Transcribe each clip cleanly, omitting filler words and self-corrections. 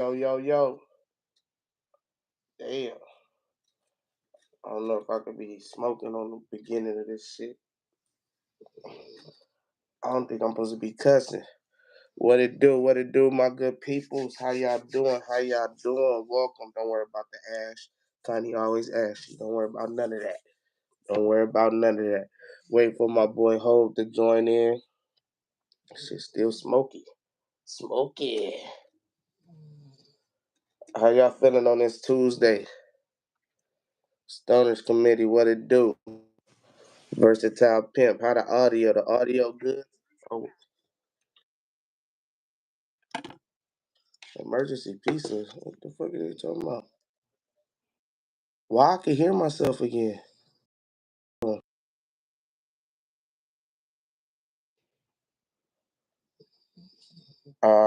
Yo, yo, yo. Damn. I don't know if I could be smoking on the beginning of this shit. I don't think I'm supposed to be cussing. What it do, my good peoples? How y'all doing? How y'all doing? Welcome. Don't worry about the ash. Tiny always asks you. Don't worry about none of that. Don't worry about none of that. Wait for my boy HoV to join in. Shit still smoky. Smoky. How y'all feeling on this Tuesday? Stoners Committee, what it do? Versatile Pimp. How the audio? The audio good? Oh, emergency pieces. What the fuck are they talking about? Why I can hear myself again? All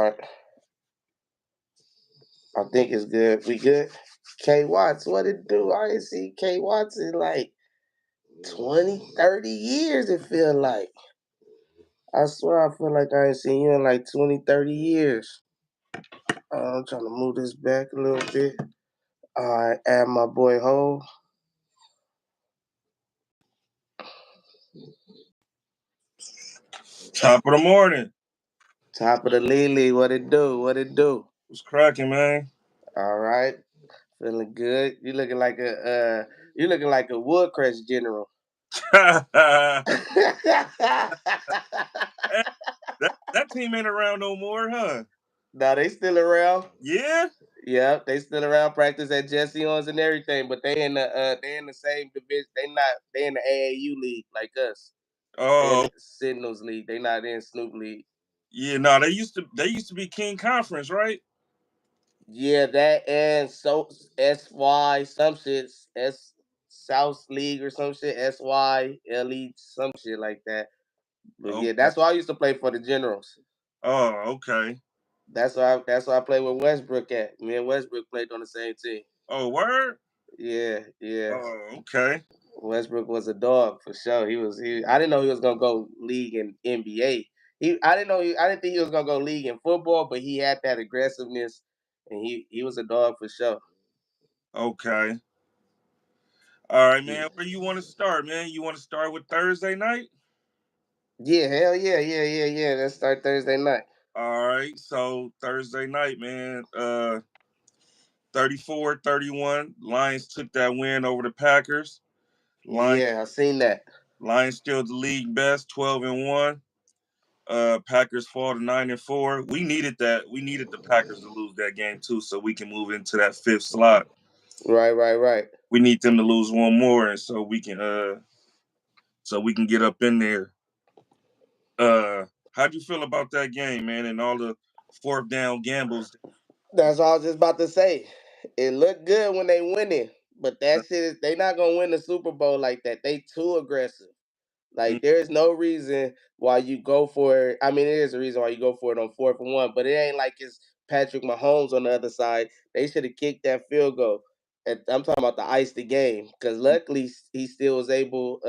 right, I think it's good. We good? K Watts, what it do? I ain't see K Watts in like 20, 30 years, it feel like. I swear I feel like I ain't seen you in like 20, 30 years. I'm trying to move this back a little bit. All right, add my boy Ho. Top of the morning. Top of the Lily, what it do? What it do? What's cracking, man? All right, feeling good. You looking like a Woodcrest general. that that team ain't around no more, huh? No, they still around. Yeah. Yep, they still around. Practice at Jesse Owens and everything, but they in the same division. They in the AAU league like us. They in Oh, the Sentinels league. They not in Snoop league. yeah. No, they used to be King Conference, right? Yeah, that and so SY some shit S South League or some shit SY Elite some shit like that. But yeah, Okay. that's why I used to play for the Generals. Oh, okay. That's why I played with Westbrook at. Me and Westbrook played on the same team. Oh, word. Yeah, yeah. Oh, okay. Westbrook was a dog for sure. I didn't know he was gonna go league in NBA. I didn't think he was gonna go league in football, but he had that aggressiveness and he was a dog for sure. Okay. All right, Yeah. man. Where you want to start, man? You want to start with Thursday night? Yeah, hell yeah, yeah. Let's start Thursday night. All right. So Thursday night, man. 34-31. Lions took that win over the Packers. Lions Yeah, I seen that. Lions still the league best, 12-1. Packers fall to 9-4. We needed that. We needed the Packers to lose that game too, so we can move into that fifth slot. Right. We need them to lose one more, and so we can get up in there. How'd you feel about that game, man, and all the fourth down gambles? That's all I was just about to say. It looked good when they winning, but that shit is they not gonna win the Super Bowl like that. They too aggressive. Mm, Like there's no reason why you go for it. I mean, there is a reason why you go for it on 4th and 1, but it ain't like it's Patrick Mahomes on the other side. They should have kicked that field goal. And I'm talking about the ice the game because luckily he still was able.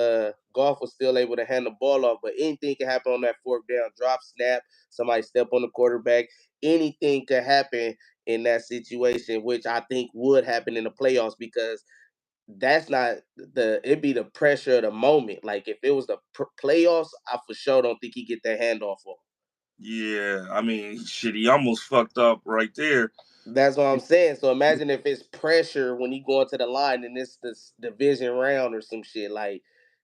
Golf was still able to hand the ball off, but anything can happen on that fourth down. Drop, snap, somebody step on the quarterback. Anything could happen in that situation, which I think would happen in the playoffs because that's not it'd be the pressure of the moment. Like if it was the playoffs, I for sure don't think he get that handoff off. yeah, I mean, shit, he almost fucked up right there. That's what I'm saying. So imagine if it's pressure when you go into the line and it's this division round or some shit. Like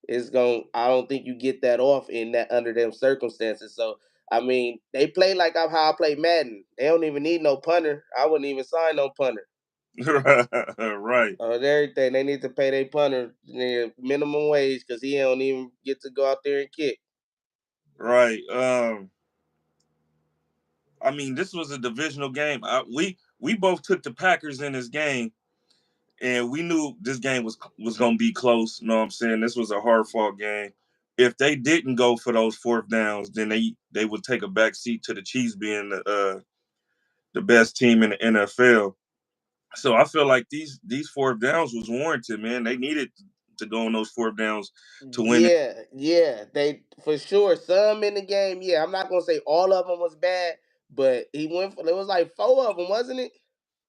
it's going I don't think you get that off in that under them circumstances. So I mean, they play like how I play Madden. They don't even need no punter. I wouldn't even sign no punter. Right, Everything they need to pay their punter minimum wage because he don't even get to go out there and kick. right. I mean, this was a divisional game. We both took the Packers in this game, and we knew this game was going to be close. You know what I'm saying? This was a hard fought game. If they didn't go for those fourth downs, then they would take a back seat to the Chiefs being the best team in the NFL. So I feel like these fourth downs was warranted, man. They needed to go on those fourth downs to win it. Yeah, they for sure. Some in the game, yeah. I'm not gonna say all of them was bad, but he went for it was like four of them, wasn't it?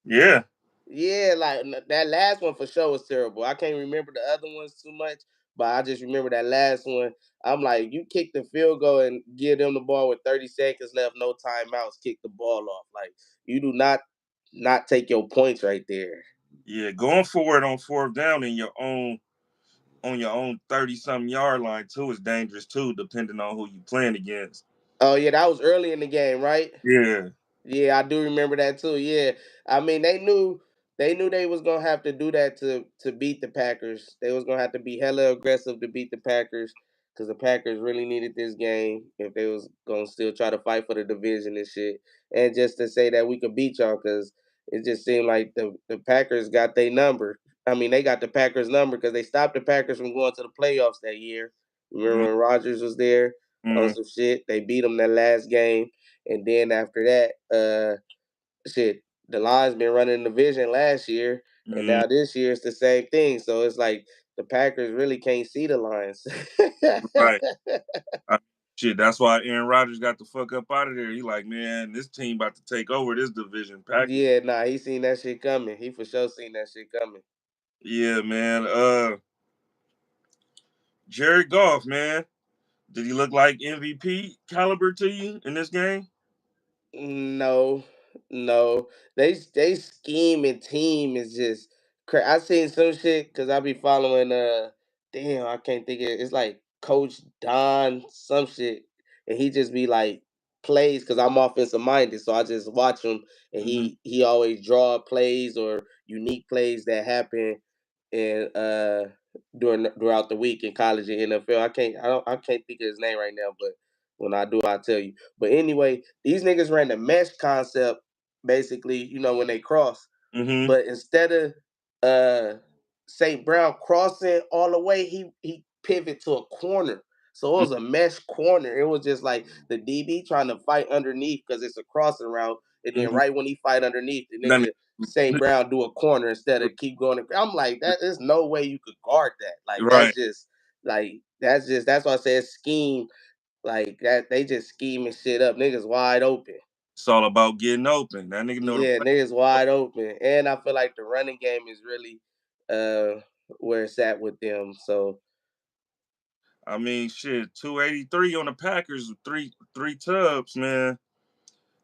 Yeah, Yeah, like that last one for sure was terrible. I can't remember the other ones too much, but I just remember that last one. I'm like, you kick the field goal and give them the ball with 30 seconds left, no timeouts, kick the ball off. Like you do not take your points right there. yeah. Going forward on fourth down in your own on your own 30 something yard line too is dangerous too, depending on who you playing against. Oh yeah, that was early in the game, right? Yeah. Yeah, I do remember that too. Yeah, I mean they knew they was gonna have to do that to beat the Packers. They was gonna have to be hella aggressive to beat the Packers because the Packers really needed this game if they was gonna still try to fight for the division and shit. And just to say that we could beat y'all because it just seemed like the Packers got their number. I mean, they got the Packers number because they stopped the Packers from going to the playoffs that year. Remember when Rodgers was there on Mm-hmm. some shit? They beat them that last game and then after that, shit, the Lions been running the division last year, and Mm-hmm. now this year it's the same thing. So it's like the Packers really can't see the Lions. Right. I, shit, that's why Aaron Rodgers got the fuck up out of there. He like, man, this team about to take over this division. Packers. Yeah, nah, he seen that shit coming. He for sure seen that shit coming. Yeah, man. Jared Goff, man. Did he look like MVP caliber to you in this game? No, no. They scheme and team is just I seen some shit because I be following damn, I can't think of it. It's like Coach Don some shit. And he just be like plays because I'm offensive minded. So I just watch him and Mm-hmm. he always draw plays or unique plays that happen and throughout the week in college and NFL. I can't think of his name right now, but when I do I'll tell you. But anyway, these niggas ran the mesh concept basically, when they cross. Mm-hmm. But instead of uh St. Brown crossing all the way, he pivot to a corner. So it was a mesh corner. It was just like the DB trying to fight underneath because it's a crossing route. And then Mm-hmm. right when he fight underneath, the That nigga St. Brown do a corner instead of keep going. I'm like, that there's no way you could guard that. Like right. that's why I said scheme like that. They just scheming shit up. Niggas wide open. It's all about getting open. That nigga know the Yeah, play. niggas wide open. And I feel like the running game is really where it's at with them. So I mean, shit, 283 on the Packers with three tubs, man.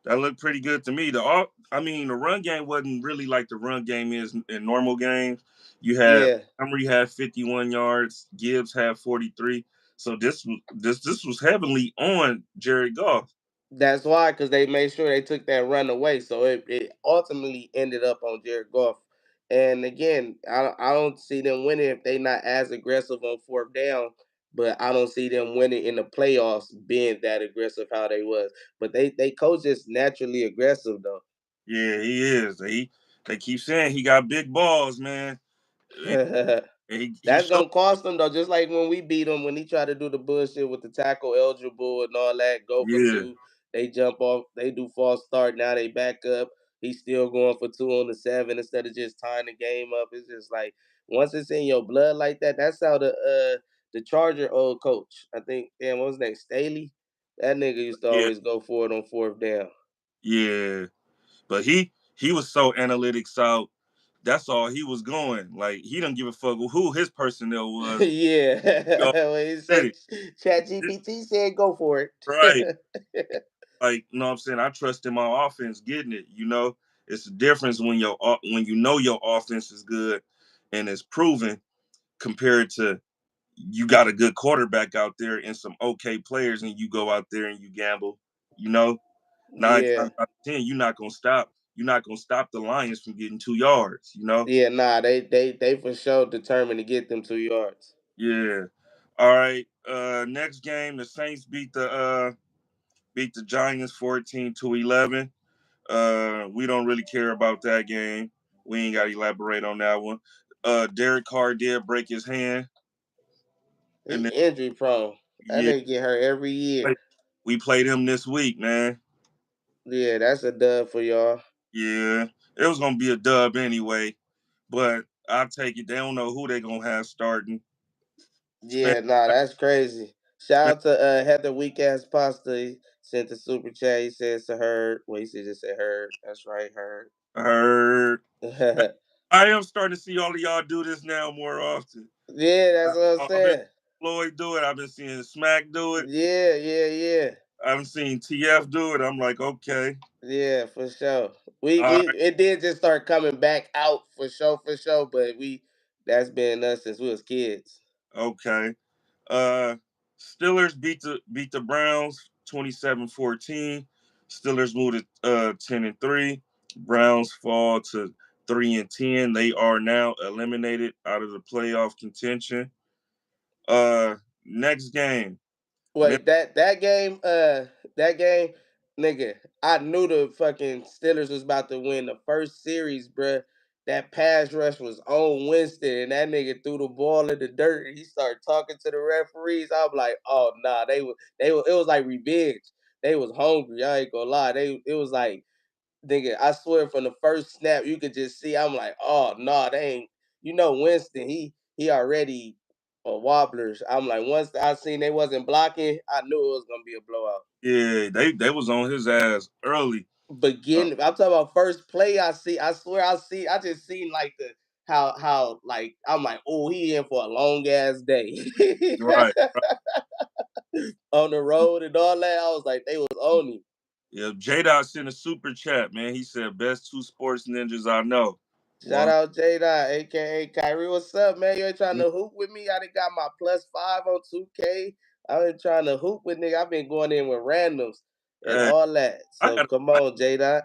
That looked pretty good to me. I mean, the run game wasn't really like the run game is in normal games. You had yeah, Montgomery had 51 yards, Gibbs had 43. So this was heavily on Jared Goff. that's why, because they made sure they took that run away. So it ultimately ended up on Jared Goff. And again, I don't see them winning if they not as aggressive on fourth down. But I don't see them winning in the playoffs being that aggressive how they was. But they coach is naturally aggressive though. Yeah, he is. They keep saying he got big balls, man. And he That's showed. gonna cost them though. Just like when we beat him, when he tried to do the bullshit with the tackle eligible and all that, go for Yeah, two. They jump off. They do false start. Now they back up. He's still going for two on the seven instead of just tying the game up. It's just like once it's in your blood like that. That's how the Charger old coach. I think damn what was his name Staley. That nigga used to yeah, always go for it on fourth down. yeah. But he was so analytics out. That's all he was going. Like he didn't give a fuck who his personnel was. He Yeah, already when he said said Chat GPT said go for right. it. Like, you know what I'm saying? I trust in my offense getting it, you know? It's a difference when when you know your offense is good and it's proven compared to you got a good quarterback out there and some okay players and you go out there and you gamble, you know? Nine Yeah. times out of ten, you're not gonna stop. You're not gonna stop the Lions from getting 2 yards, you know? Yeah, nah, they for sure determined to get them 2 yards. Yeah. All right. Next game, the Saints beat the Giants 14-11. We don't really care about that game. We ain't got to elaborate on that one. Derek Carr did break his hand, He and then injury prone. That yeah, nigga get hurt every year. we played him this week, man. Yeah, that's a dub for y'all. Yeah, it was gonna be a dub anyway, but I'll take it. They don't know who they gonna have starting. Spen- Yeah, nah, that's crazy. Shout Spen- out to Heather Weak Ass Pasta. He sent the super chat. He says to her, well, he said just said her. That's right, her. Hurt. I am starting to see all of y'all do this now more often. Yeah, that's what I'm I've been saying. Floyd do it. I've been seeing Smack do it. Yeah, yeah, yeah. I've seen TF do it. I'm like, okay, Yeah, for sure. We all right, it did just start coming back out for sure, but we that's been us since we was kids. okay. Uh, Steelers beat the Browns 27-14. Steelers moved to 10-3. Browns fall to 3-10. They are now eliminated out of the playoff contention. Uh, Next game. Wait, that game, nigga, I knew the fucking Steelers was about to win the first series, bruh. That pass rush was on Winston, and that nigga threw the ball in the dirt. And he started talking to the referees. I'm like, oh nah, they were. It was like revenge. They was hungry. I ain't gonna lie. It was like, nigga, I swear from the first snap, you could just see. I'm like, oh no, nah, they ain't. You know, Winston, he already wobblers. I'm like, once I seen they wasn't blocking, I knew it was gonna be a blowout. Yeah, they was on his ass early. Uh, I'm talking about first play. I swear, I just seen like the how like I'm like, oh, he in for a long ass day right. on the road and all that. I was like, they was on him. Yeah, J Dot sent a super chat, man. He said best two sports ninjas I know. Shout One. out J Dot, aka Kyrie. What's up, man? You ain't trying to hoop with me? I done got my +5 on 2K. I been trying to hoop with nigga. I've been going in with randoms and Hey, all that. I So got come on, J Dot.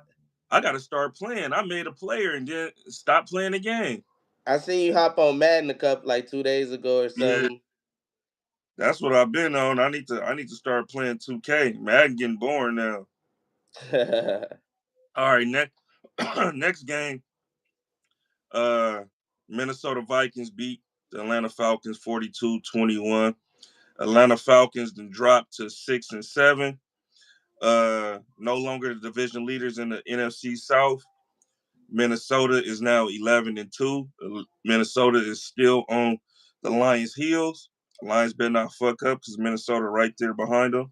I got to start playing. I made a player and then stopped playing the game. I seen you hop on Madden a couple like 2 days ago or Yeah, something. that's what I've been on. I need to start playing 2K. Madden getting boring now. All right, next next game. Uh, Minnesota Vikings beat the Atlanta Falcons 42-21. Atlanta Falcons then dropped to 6-7. No longer the division leaders in the NFC South. Minnesota is now 11-2. Minnesota is still on the Lions' heels. Lions better not fuck up because Minnesota right there behind them.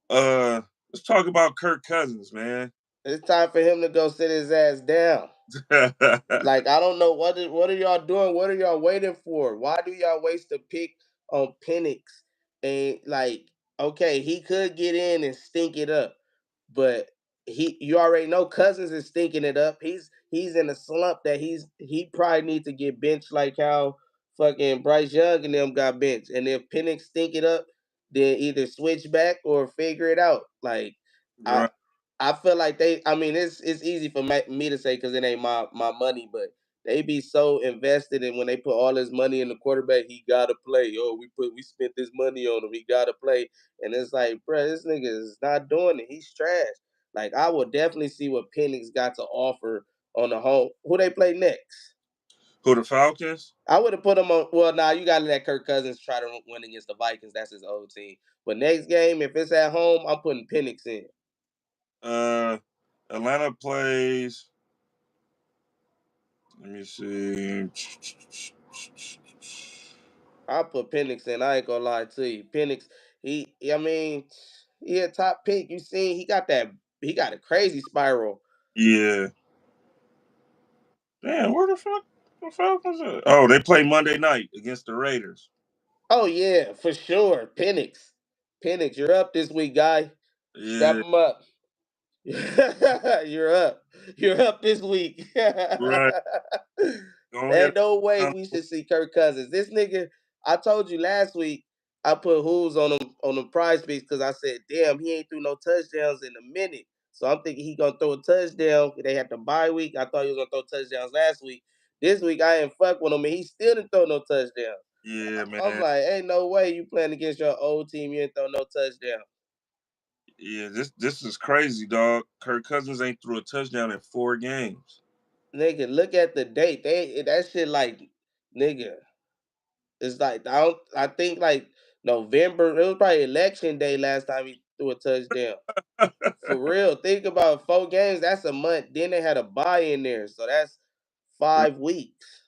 Uh, let's talk about Kirk Cousins, man. It's time for him to go sit his ass down. Like I don't know what are y'all doing? What are y'all waiting for? Why do y'all waste a pick on Penix? And like, okay, he could get in and stink it up, but you already know Cousins is stinking it up. He's in a slump that he probably needs to get benched like how fucking Bryce Young and them got benched. And if Penix stink it up, then either switch back or figure it out. Like I Right. I feel like I mean, it's easy for me to say because it ain't my money, but they be so invested in when they put all this money in the quarterback. He gotta play. Oh, we spent this money on him. He gotta play, and it's like, bro, this nigga is not doing it. He's trash. Like I will definitely see what Penix got to offer on the home. Who they play next? Who the Falcons? I would have put him on. Well, now you got to let Kirk Cousins try to win against the Vikings. That's his old team. But next game, if it's at home, I'm putting Penix in. Uh, Atlanta plays. Let me see. I put Penix in. I ain't gonna lie to you. Penix, I mean, he a top pick. You seen he got a crazy spiral. Yeah. Damn, where the Falcons at? Oh, they play Monday night against the Raiders. Oh yeah, for sure. Penix, you're up this week, guy. Step Yeah, him up. you're up. You're up this week. right. Go ahead. Ain't no way we should see Kirk Cousins. This nigga, I told you last week, I put who's on the prize picks because I said, damn, he ain't threw no touchdowns in a minute. So I'm thinking he gonna throw a touchdown. They had the bye week. I thought he was gonna throw touchdowns last week. This week I ain't fuck with him and he still didn't throw no touchdown. Yeah, I'm man. like, ain't no way you playing against your old team, you ain't throw no touchdown. Yeah, this is crazy, dog. Kirk Cousins ain't threw a touchdown in 4 games. Nigga, look at the date. That shit like, nigga. It's like I think like November. It was probably election day last time he threw a touchdown. For real. Think about 4 games. That's a month. Then they had a bye in there, so that's 5 weeks.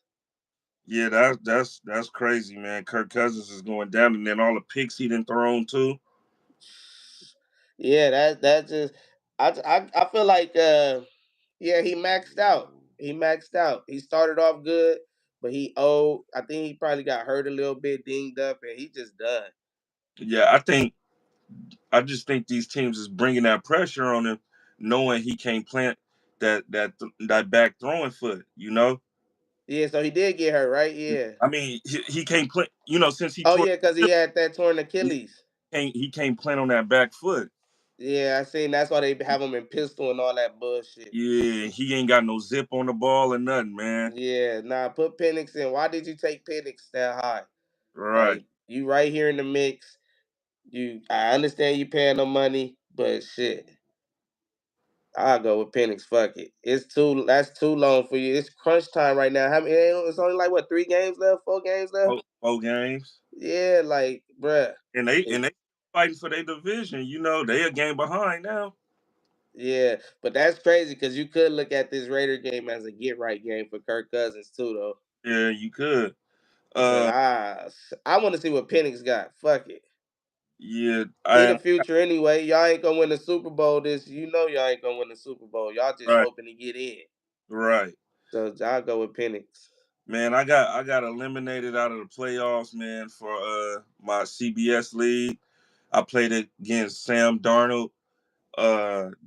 Yeah, that's crazy, man. Kirk Cousins is going down, and then all the picks he didn't thrown too. Yeah, that just I feel like yeah he maxed out. He maxed out. He started off good, but he old. I think he probably got hurt a little bit, dinged up, and he just done. Yeah, I just think these teams is bringing that pressure on him, knowing he can't plant that back throwing foot. You know, Yeah, so he did get hurt, right? Yeah. I mean, he can't plant. Since he Oh tore, yeah, because he had that torn he Achilles. he can't plant on that back foot. Yeah, I seen. That's why they have him in pistol and all that bullshit. Yeah, he ain't got no zip on the ball or nothing, man. Yeah, nah, put Penix in. Why did you take Penix that high? Right. Like you right here in the mix. I understand you paying them money, but shit, I'll go with Penix. Fuck it. That's too long for you. It's crunch time right now. How many? It's only like what 3 games left, 4 games left. Four games, Yeah, like bruh. and they It- and they fighting for their division. They a game behind now. yeah, but that's crazy because you could look at this Raider game as a get right game for Kirk Cousins too, though. Yeah, you could. But Uh, I want to see what Penix got. Fuck it. yeah, He the future anyway. Y'all ain't gonna win the Super Bowl. Y'all ain't gonna win the Super Bowl. Y'all just right, hoping to get in. right. So I'll go with Penix. Man, I got eliminated out of the playoffs, man, for my CBS league. I played against Sam Darnold,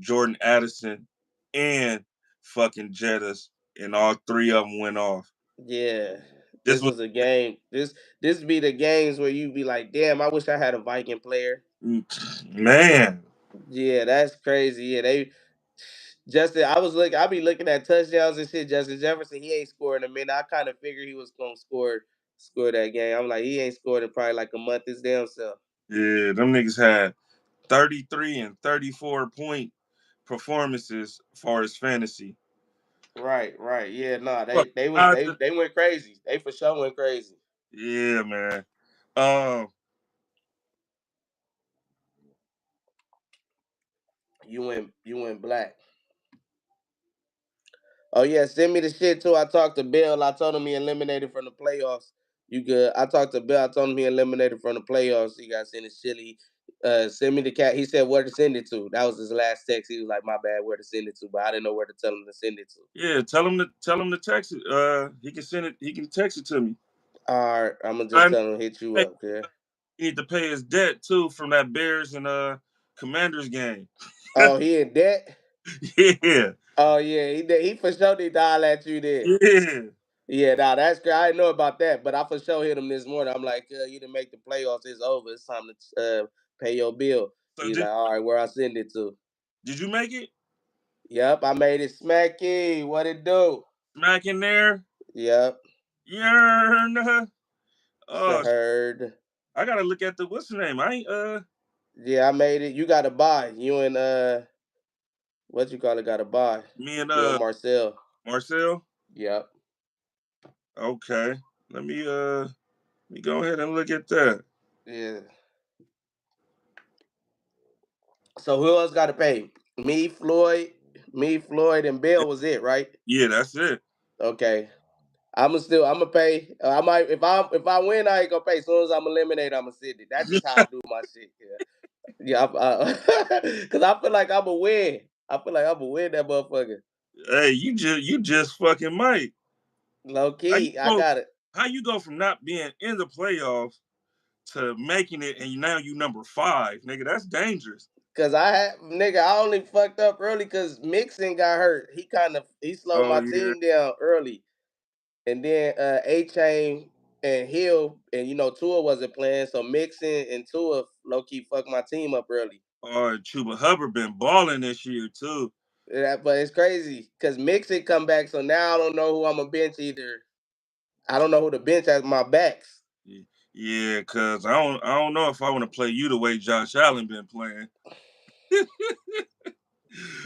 Jordan Addison, and fucking Jettas, and all three of them went off. Yeah, This this was was a game. This be the games where you be like, damn, I wish I had a Viking player. man. Yeah, that's crazy. Yeah, they Justin. I be looking at touchdowns and shit. Justin Jefferson, he ain't scoring a minute. I kind of figured he was gonna score that game. I'm like, he ain't scored in probably like a month his damn self. Yeah, them niggas had 33 and 34-point performances as far as fantasy. Right, right. Yeah, nah, Fuck, they went crazy. They for sure went crazy. yeah, man. Um, You went black. Oh yeah, send me the shit too. I talked to Bill. I told him he eliminated from the playoffs. You good? I talked to Bill. I told him he eliminated from the playoffs. He got sent his chili. Send me the cat. He said where to send it to. That was his last text. He was like, "My bad, where to send it to?" But I didn't know where to tell him to send it to. yeah, tell him to text it. He can send it. He can text it to me. All right, I'm gonna just I tell him to hit you Hey, up. Yeah. he need to pay his debt too from that Bears and Commanders game. Oh, he in debt. Yeah, Oh yeah, he did. He for sure did dial at you then. yeah. Yeah, nah, that's great. I didn't know about that, but I for sure hit him this morning. I'm like, you didn't make the playoffs. It's over. It's time to pay your bill. So He's like, all right, where I send it to? did you make it? Yep, I made it smacky. What it do? Smack in there. Yep, Yeah. Oh, heard. I gotta look at the what's the name? I ain't Yeah, I made it. You got to buy. You and what you call it? Got to buy. me and You and Marcel. Marcel. Yep. Okay. Let me go ahead and look at that. Yeah. So who else got to pay? Me, Floyd, and Bill was it, right? Yeah, that's it. Okay. I'm gonna pay. I might if I win, I ain't gonna pay. As soon as I'm eliminated, I'm gonna send it. That's just how I do my shit. Yeah, cause I feel like I'm gonna win. I feel like I'm gonna win that motherfucker. Hey, you just fucking might. Low How you key, I go got it. how you go from not being in the playoffs to making it and now you number five, nigga? That's dangerous. Cause I only fucked up early cause Mixon got hurt. He slowed Oh my yeah. team down early. And then A Chain and Hill and Tua wasn't playing, so Mixon and Tua low key fucked my team up early. Oh, Chuba Hubbard been balling this year too. Yeah, but it's crazy because Mixon come back, so now I don't know who I'm gonna bench either. I don't know who to bench as my backs. Yeah, cause I don't know if I want to play you the way Josh Allen been playing.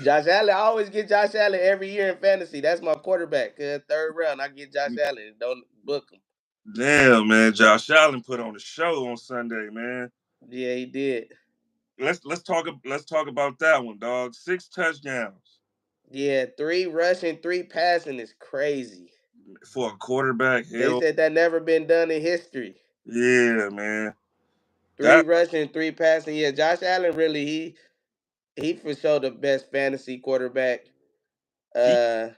Josh Allen, I always get Josh Allen every year in fantasy. That's my quarterback. Third round, I get Josh Allen. Don't book him. Damn, man, Josh Allen put on a show on Sunday, man. Yeah, he did. Let's talk about that one, dog. 6 touchdowns Yeah, 3 rushing, 3 passing is crazy. for a quarterback. They Hell, said that never been done in history. yeah, man. Three That rushing, 3 passing. Yeah, Josh Allen really he for sure the best fantasy quarterback. he Uh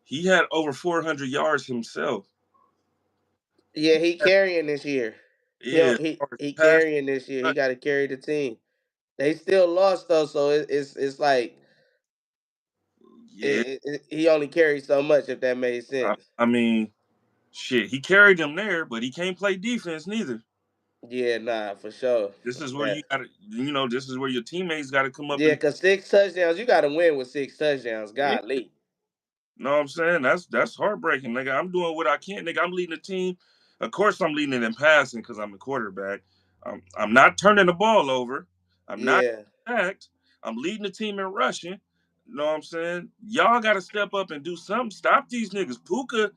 he had over 400 yards himself. Yeah, he carrying this year. He Yeah, don't, he as he pass, carrying this year. He got to carry the team. They still lost though, so it's like yeah. he only carried so much if that made I, sense. I mean, shit, he carried them there, but he can't play defense neither. Yeah, nah, for sure. This is where That you got to, this is where your teammates got to come up yeah, and. cause 6 touchdowns, you got to win with 6 touchdowns. Yeah, Golly. know what I'm saying? That's heartbreaking, nigga. I'm doing what I can, nigga. I'm leading the team. Of course, I'm leading it in passing because I'm the quarterback. I'm not turning the ball over. I'm not Yeah, sacked. I'm leading the team in rushing. You know what I'm saying? Y'all got to step up and do something. Stop these niggas. Puka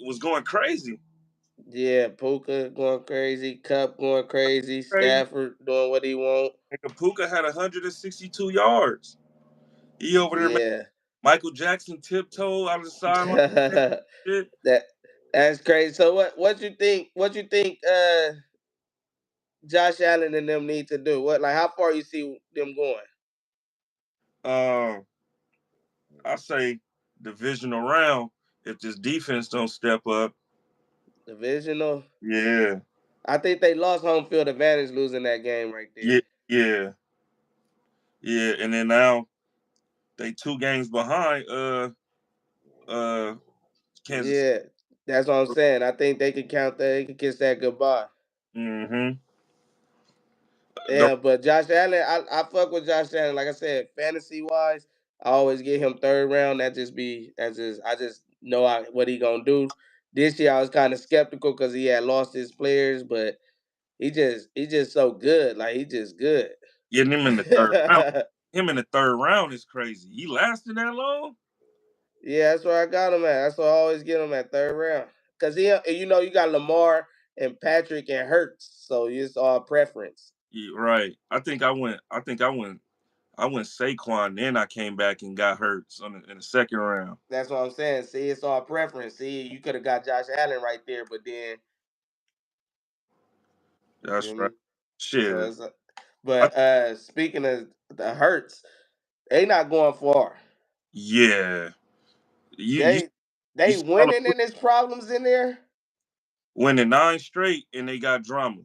was going crazy. yeah. Puka going crazy. Cup going crazy. Crazy. Stafford doing what he want. Nigga, Puka had 162 yards. He over there, man. Yeah. Michael Jackson tiptoe out of the sideline. Shit. that that's crazy. So what you think? What you think? Josh Allen and them need to do? What, like, how far you see them going? Um, I say divisional round if this defense don't step up. Divisional. Yeah, I think they lost home field advantage losing that game right yeah, there. yeah, yeah. And then now they 2 games behind uh Kansas. Yeah, that's what I'm saying. I think they could count that. They could kiss that goodbye. Mm-hmm. Yeah, but Josh Allen, I fuck with Josh Allen. Like I said, fantasy wise, I always get him third round. That's just I just know what he gonna do. This year I was kind of skeptical because he had lost his players, but he just so good. Like he just good. Getting him in the third round. Him in the third round is crazy. He lasted that long? Yeah, that's where I got him at. That's why I always get him at third round. Cause you got Lamar and Patrick and Hurts, so it's all preference. Yeah, right. I went Saquon, then I came back and got hurt in the second round. That's what I'm saying. See, it's all preference. See, you could have got Josh Allen right there, but then you That's feel right. me? So Shit. it's I, but speaking of the Hurts, they not going far. yeah. You They you they see all winning the and there's problems in there. winning 9 straight and they got drama.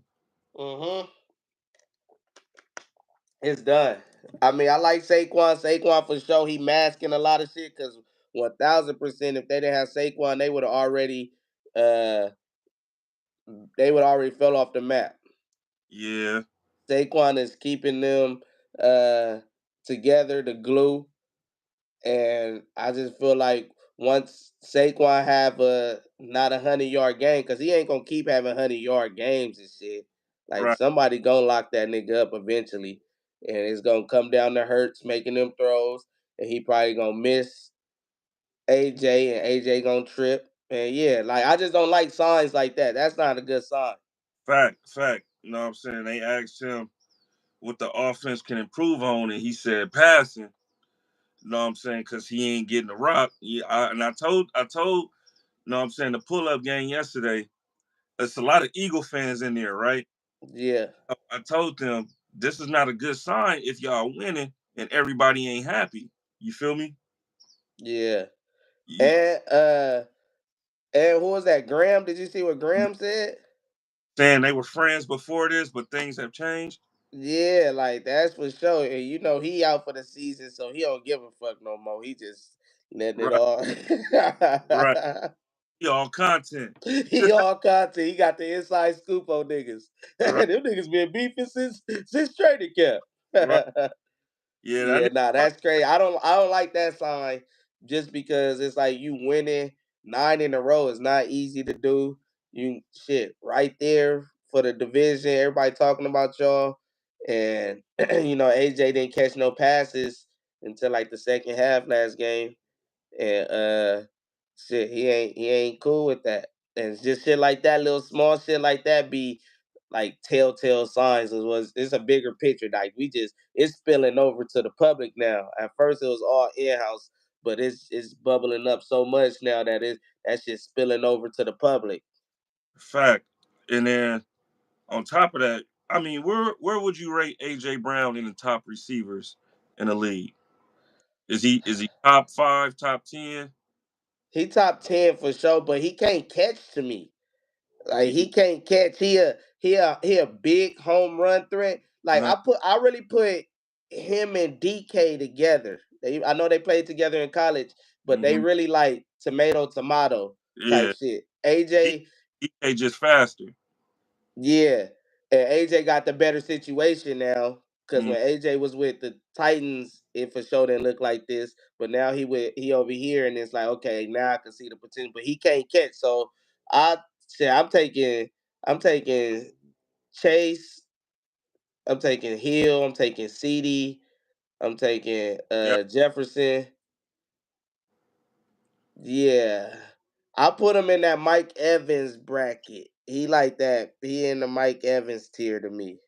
Mm-hmm. It's done. I mean, I like Saquon. Saquon for sure. He masking a lot of shit because 1,000%. If they didn't have Saquon, uh they would already fell off the map. Yeah. Saquon is keeping them uh together, the glue, and I just feel like once Saquon have a not 100-yard game, because he ain't gonna keep having 100-yard games and shit. Like Right. somebody gonna lock that nigga up eventually, and it's gonna come down to Hurts making them throws, and he probably gonna miss AJ, and AJ gonna trip. And yeah, like I just don't like signs like that. That's not a good sign. Fact. You know what I'm saying? They asked him what the offense can improve on, and he said passing. You know what I'm saying? Because he ain't getting the rock. And I told, you know what I'm saying, the pull up game yesterday. There's a lot of Eagle fans in there, right? Yeah, I told them this is not a good sign if y'all winning and everybody ain't happy. You feel me? yeah. You And who was that? Graham? Did you see what Graham said? saying they were friends before this, but things have changed. Yeah, like that's for sure. And he out for the season, so he don't give a fuck no more. He just letting it Right, all. right. Y'all content. He all content. He got the inside scoop on niggas. Right, Them niggas been beefing since training camp. right. Yeah, that Yeah, nigga nah, right. that's crazy. I don't like that sign just because it's like you winning 9 in a row is not easy to do. You shit right there for the division. Everybody talking about y'all, and AJ didn't catch no passes until like the second half last game, and shit, he ain't cool with that. And it's just shit like that, little small shit like that be like telltale signs. It's a bigger picture. Like it's spilling over to the public now. At first it was all in house, but it's bubbling up so much now that shit's spilling over to the public. Fact. And then on top of that, I mean, where would you rate AJ Brown in the top receivers in the league? Is he top 5, top 10? He top 10 for sure, but he can't catch to me. Like He, he can't catch. He a big home run threat. Like uh, I really put him and DK together. I know they played together in college, but they hmm really like tomato type Yeah, shit. he, AJ, he just faster. yeah, and AJ got the better situation now because Mm, when AJ was with the Titans, it for sure didn't look like this. But now he over here, and it's like okay, now I can see the potential, but he can't catch. So I say I'm taking Chase, I'm taking Hill, I'm taking CD, I'm taking yeah, Jefferson. Yeah. I put him in that Mike Evans bracket. He like that. He in the Mike Evans tier to me.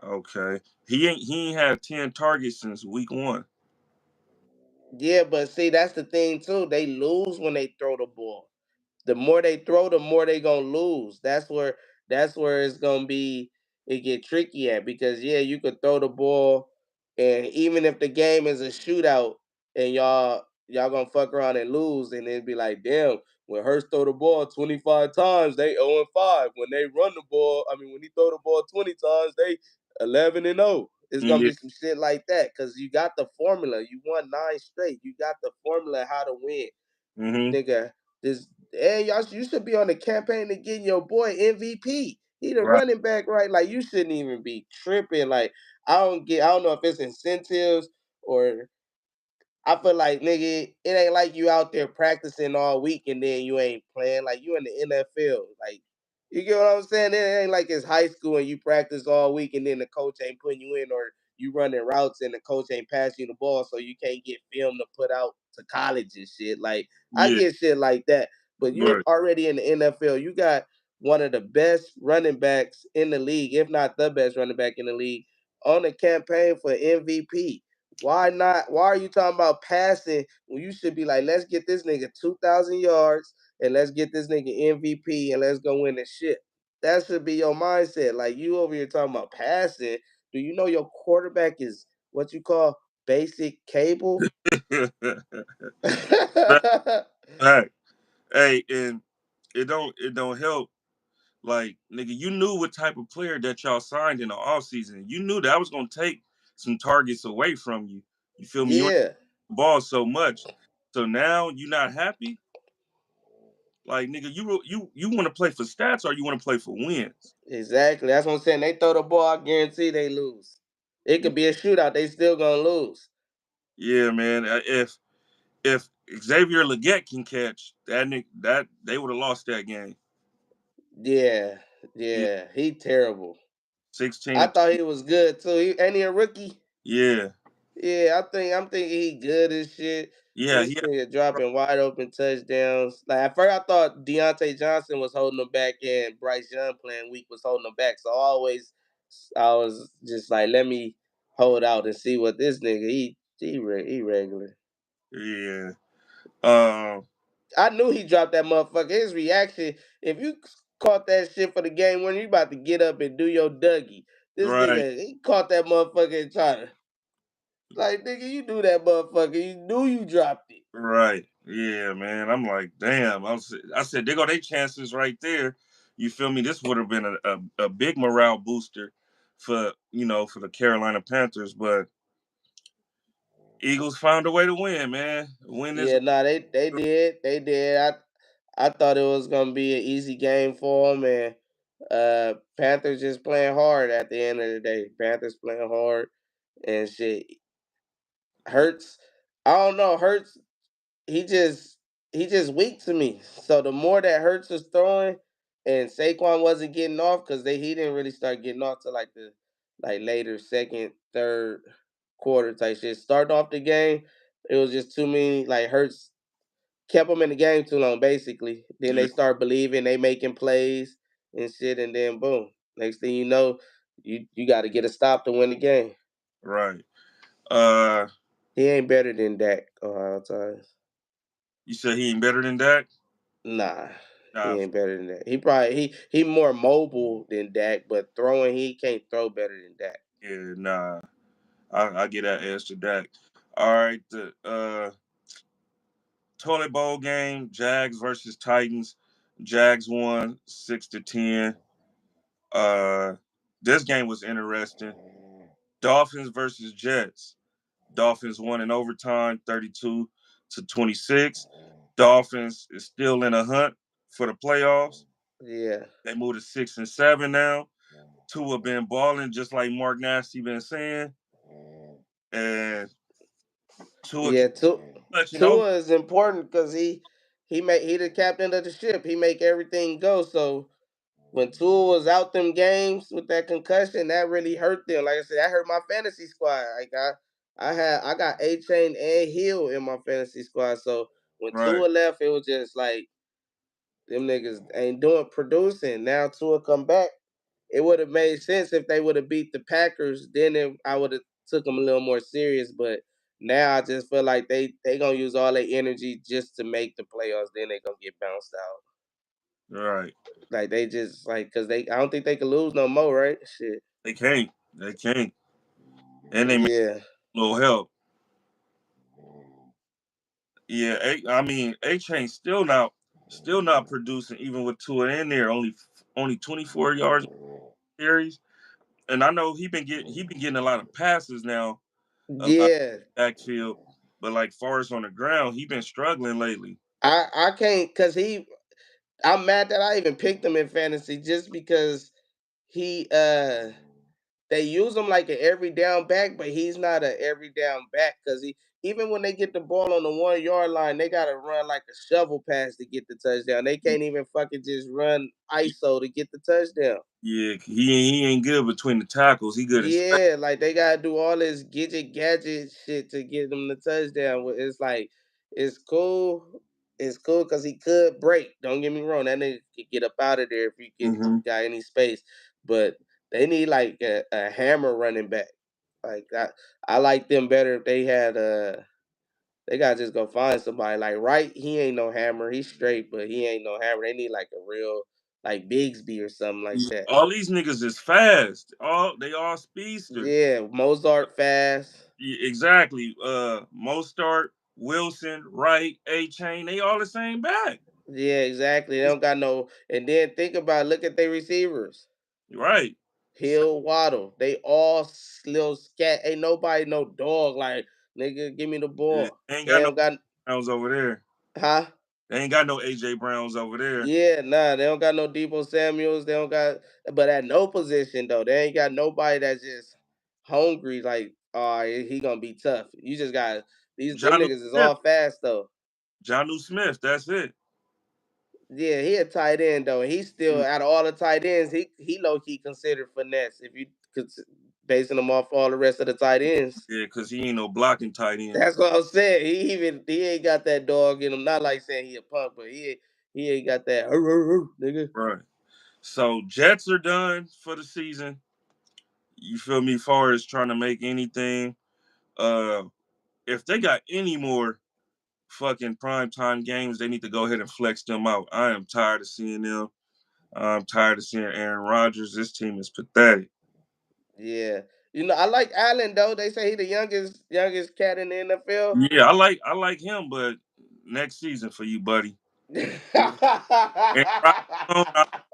okay. He ain't had 10 targets since week 1. Yeah, but see, that's the thing too. They lose when they throw the ball. The more they throw, the more they gonna lose. That's where it's gonna be it get tricky at because yeah, you could throw the ball, and even if the game is a shootout and y'all gonna fuck around and lose, and it'd be like, damn, when Hurst throw the ball 25 times, they 0-5. When they run the ball, I mean when he throw the ball 20 times, they 11-0. It's gonna Yeah. be some shit like that because you got the formula. You won 9 straight. You got the formula how to win, hmm nigga. This hey y'all, you should be on the campaign to get your boy MVP. He the Right. running back, right? Like you shouldn't even be tripping. Like I don't know if it's incentives or I feel like nigga, it ain't like you out there practicing all week and then you ain't playing. Like you in the NFL. Like you get what I'm saying? It ain't like it's high school and you practice all week and then the coach ain't putting you in, or you running routes and the coach ain't passing you the ball so you can't get film to put out to college and shit. Like I Yeah. get shit like that. But you're Right. already in the NFL. You got one of the best running backs in the league, if not the best running back in the league, on the campaign for MVP. Why not? Why are you talking about passing when you should be like, let's get this nigga 2,000 yards and let's get this nigga MVP and let's go win the shit. That should be your mindset. Like you over here talking about passing. Do you know your quarterback is what you call basic cable? Right. Hey, and it don't help. Like, nigga, you knew what type of player that y'all signed in the offseason. You knew that was gonna take some targets away from you. You feel me? You ain't Yeah, the ball so much. So now you not happy? Like, nigga, you want to play for stats or you want to play for wins? exactly. That's what I'm saying. They throw the ball, I guarantee they lose. It could be a shootout. They still gonna lose. Yeah, man. If Xavier Leggett can catch that they would have lost that game. Yeah, Yeah, yeah. He terrible. 16 I to thought 2. he was good too. Ain't he a rookie? Yeah. Yeah, I'm thinking he good as shit. Yeah, This he had, nigga dropping wide open touchdowns. Like at first I thought Deontay Johnson was holding him back and Bryce Young playing weak was holding him back. So I was just like, let me hold out and see what this nigga he regular. yeah. Um I knew he dropped that motherfucker. His reaction, if you caught that shit for the game when you about to get up and do your Dougie, this right. nigga he caught that motherfucker and try to like nigga, you do that motherfucker. You knew you dropped it. Right. Yeah, man. I'm like, damn. I said, they go their chances right there. You feel me? This would have been a big morale booster for the Carolina Panthers, but Eagles found a way to win, man. Win this. Yeah, nah, they did. I thought it was gonna be an easy game for them, and Panthers just playing hard at the end of the day. Panthers playing hard and shit. Hurts, I don't know. Hurts, he just he just weak to me. So the more that Hurts was throwing, and Saquon wasn't getting off because he didn't really start getting off to like the later second, third quarter type shit. Starting off the game, it was just too many like Hurts kept them in the game too long, basically. Then Yeah, they start believing they making plays and shit, and then boom. Next thing you know, you got to get a stop to win the game. right. Uh, He ain't better than Dak all times. you said he ain't better than that? Nah, he Nah, ain't better than that. He probably he more mobile than Dak, but throwing he can't throw better than Dak. yeah, nah. I get that edge to Dak. All right, the Toilet bowl game, Jags versus Titans. Jags won 6-10. Uh, this game was interesting. Dolphins versus Jets. Dolphins won in overtime, 32-26. Dolphins is still in a hunt for the playoffs. Yeah. They moved to 6-7 now. Tua been balling just like Mark Nasty been saying, and Tua keep Yeah, touching over. Tua is important because he the captain of the ship. He make everything go. So when Tua was out them games with that concussion, that really hurt them. Like I said, that hurt my fantasy squad. I got A Chain and Hill in my fantasy squad. So when Right. Tua left, it was just like them niggas ain't doing producing. Now Tua come back. It would have made sense if they would have beat the Packers. I would have took them a little more serious. But now I just feel like they gonna use all their energy just to make the playoffs. Then they gonna get bounced out. Right. Like they just like because they I don't think they can lose no more, right? Shit. They can't. They can't. And they make Yeah. a little help. Yeah, I mean, A Chain still not producing even with Tua in there. Only 24 yards carries. And I know he been getting a lot of passes now about Yeah. backfield, but like far as on the ground, he been struggling lately. I can't cause I'm mad that I even picked him in fantasy just because he they use him like an every down back, but he's not a every down back because he even when they get the ball on the 1 yard line, they gotta run like a shovel pass to get the touchdown. They can't even fucking just run ISO to get the touchdown. Yeah, he ain't good between the tackles. He good in space. Yeah, like they gotta do all this gadget shit to get them the touchdown. It's like it's cool. It's cool because he could break. Don't get me wrong. That nigga could get up out of there if you get Hmm. got any space. But they need like a hammer running back. Like I like them better if they had they gotta just go find somebody. Like Wright, he ain't no hammer. He's straight, but he ain't no hammer. They need like a real like Bigsby or something like that. All these niggas is fast. They all speedsters. Yeah, Mozart fast. Exactly. Mostart, Wilson, Wright, A Chain, they all the same back. Yeah, exactly. They don't got no. And then think about look at their receivers. Right. So, Hill, Waddle. They all little scat. Ain't nobody no dog. Like nigga, give me the yeah, ball. they ain't They got no don't got Browns over there. huh? They ain't got no AJ Browns over there. Yeah, nah. They don't got no Debo Samuels. They don't got. But at no position though, they ain't got nobody that's just hungry. Like, oh, he gonna be tough. You just got these. Them Johnu niggas is Smith. all fast though. Johnu Smith. That's it. Yeah, he a tight end though, and he's still Mm, out of all the tight ends, he low key considered finesse if you could basing him off all the rest of the tight ends. yeah, because he ain't no blocking tight end. That's what I'm saying. He ain't got that dog in him. Not like saying he a punk, but he ain't got that nigga. Right. So Jets are done for the season. You feel me? Far as trying to make anything. Uh, if they got any more fucking primetime games, they need to go ahead and flex them out. I am tired of seeing them. I'm tired of seeing Aaron Rodgers. This team is pathetic. Yeah, I like Allen though. They say he the youngest cat in the NFL. Yeah, I like him, but next season for you, buddy. Aaron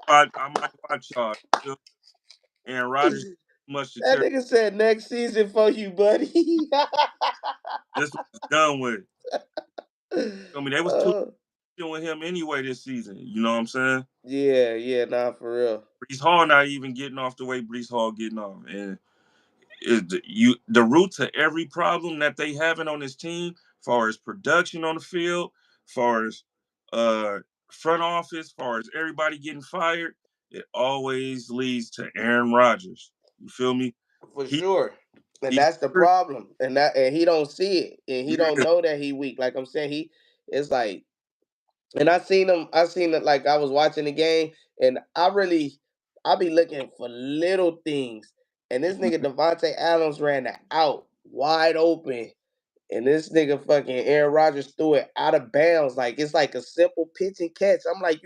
Rodgers, I might watch y'all. Aaron Rodgers too much to That tear. nigga said next season for you, buddy. This was done with. I mean, they was too Oh, with him anyway this season. You know what I'm saying? yeah, yeah, nah, for real. Brees Hall not even getting off the way Brees Hall getting off, and the root to every problem that they having on this team, far as production on the field, far as uh front office, far as everybody getting fired, it always leads to Aaron Rodgers. You feel me? For He sure. And he that's the problem. And he don't see it. And he don't yeah, know that he weak. Like I'm saying, he it's like and I seen it like I was watching the game and I be looking for little things. And this nigga Devontae Adams ran it out wide open. And this nigga fucking Aaron Rodgers threw it out of bounds. Like it's like a simple pitch and catch. I'm like,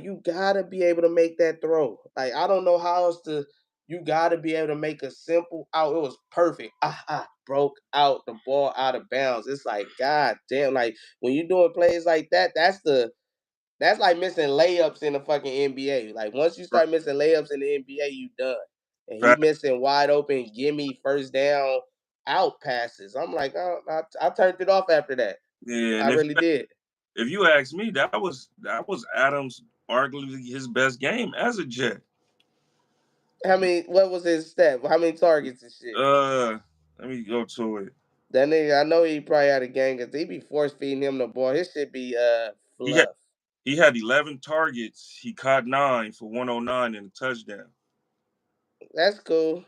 you gotta be able to make that throw. Like I don't know how else to you gotta be able to make a simple out. It was perfect. Ah ah. broke out the ball out of bounds. It's like, God damn, like when you doing plays like that, that's like missing layups in the fucking NBA. Like once you Right. start missing layups in the NBA, you done. And he Fact. missing wide open, gimme first down out passes. I'm like, oh, I turned it off after that. Yeah, I and really did. if you ask me, that was Adams arguably his best game as a Jet. How many? What was his stat? How many targets and shit? Uh, Let me go to it. That nigga, I know he probably had a gang because they be force feeding him the ball. His shit be He had fluff. he had 11 targets. He caught 9 for 109 and a touchdown. That's cool.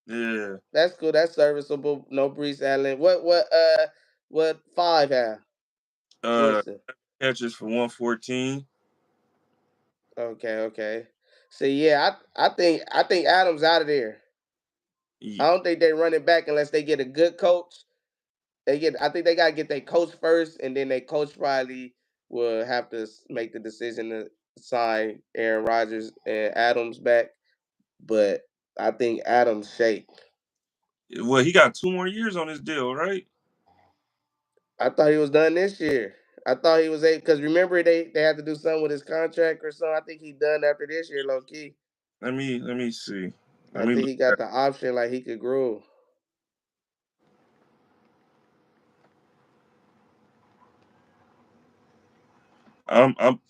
Yeah. That's cool. That's serviceable. No Brees Allen. What five have Uh, missing? Catches for 114. Okay, okay. See, yeah, I think Adams out of there. I He, don't think they run it back unless they get a good coach. I think they gotta get their coach first, and then their coach probably will have to make the decision to sign Aaron Rodgers and Adams back. But I think Adams shake. well, he got 2 more years on his deal, right? I thought he was done this year. I thought he was because remember they had to do something with his contract or something. I think he done after this year, low key. Let me see. Let I me think look he got at. the option like he could grow. I'm I'm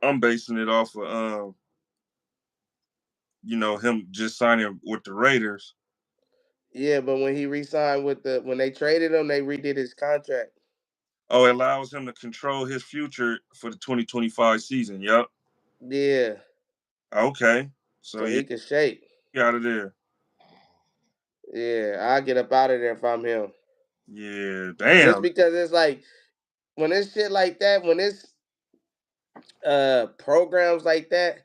I'm basing it off of him just signing with the Raiders. Yeah, but when he re-signed when they traded him, they redid his contract. Oh, it allows him to control his future for the 2025 season. Yep. Yeah, Okay. So so yeah, he could shake. he out of there. Yeah, I get up out of there if I'm him. Yeah. Just Damn. because it's like when it's shit like that, when it's programs like that,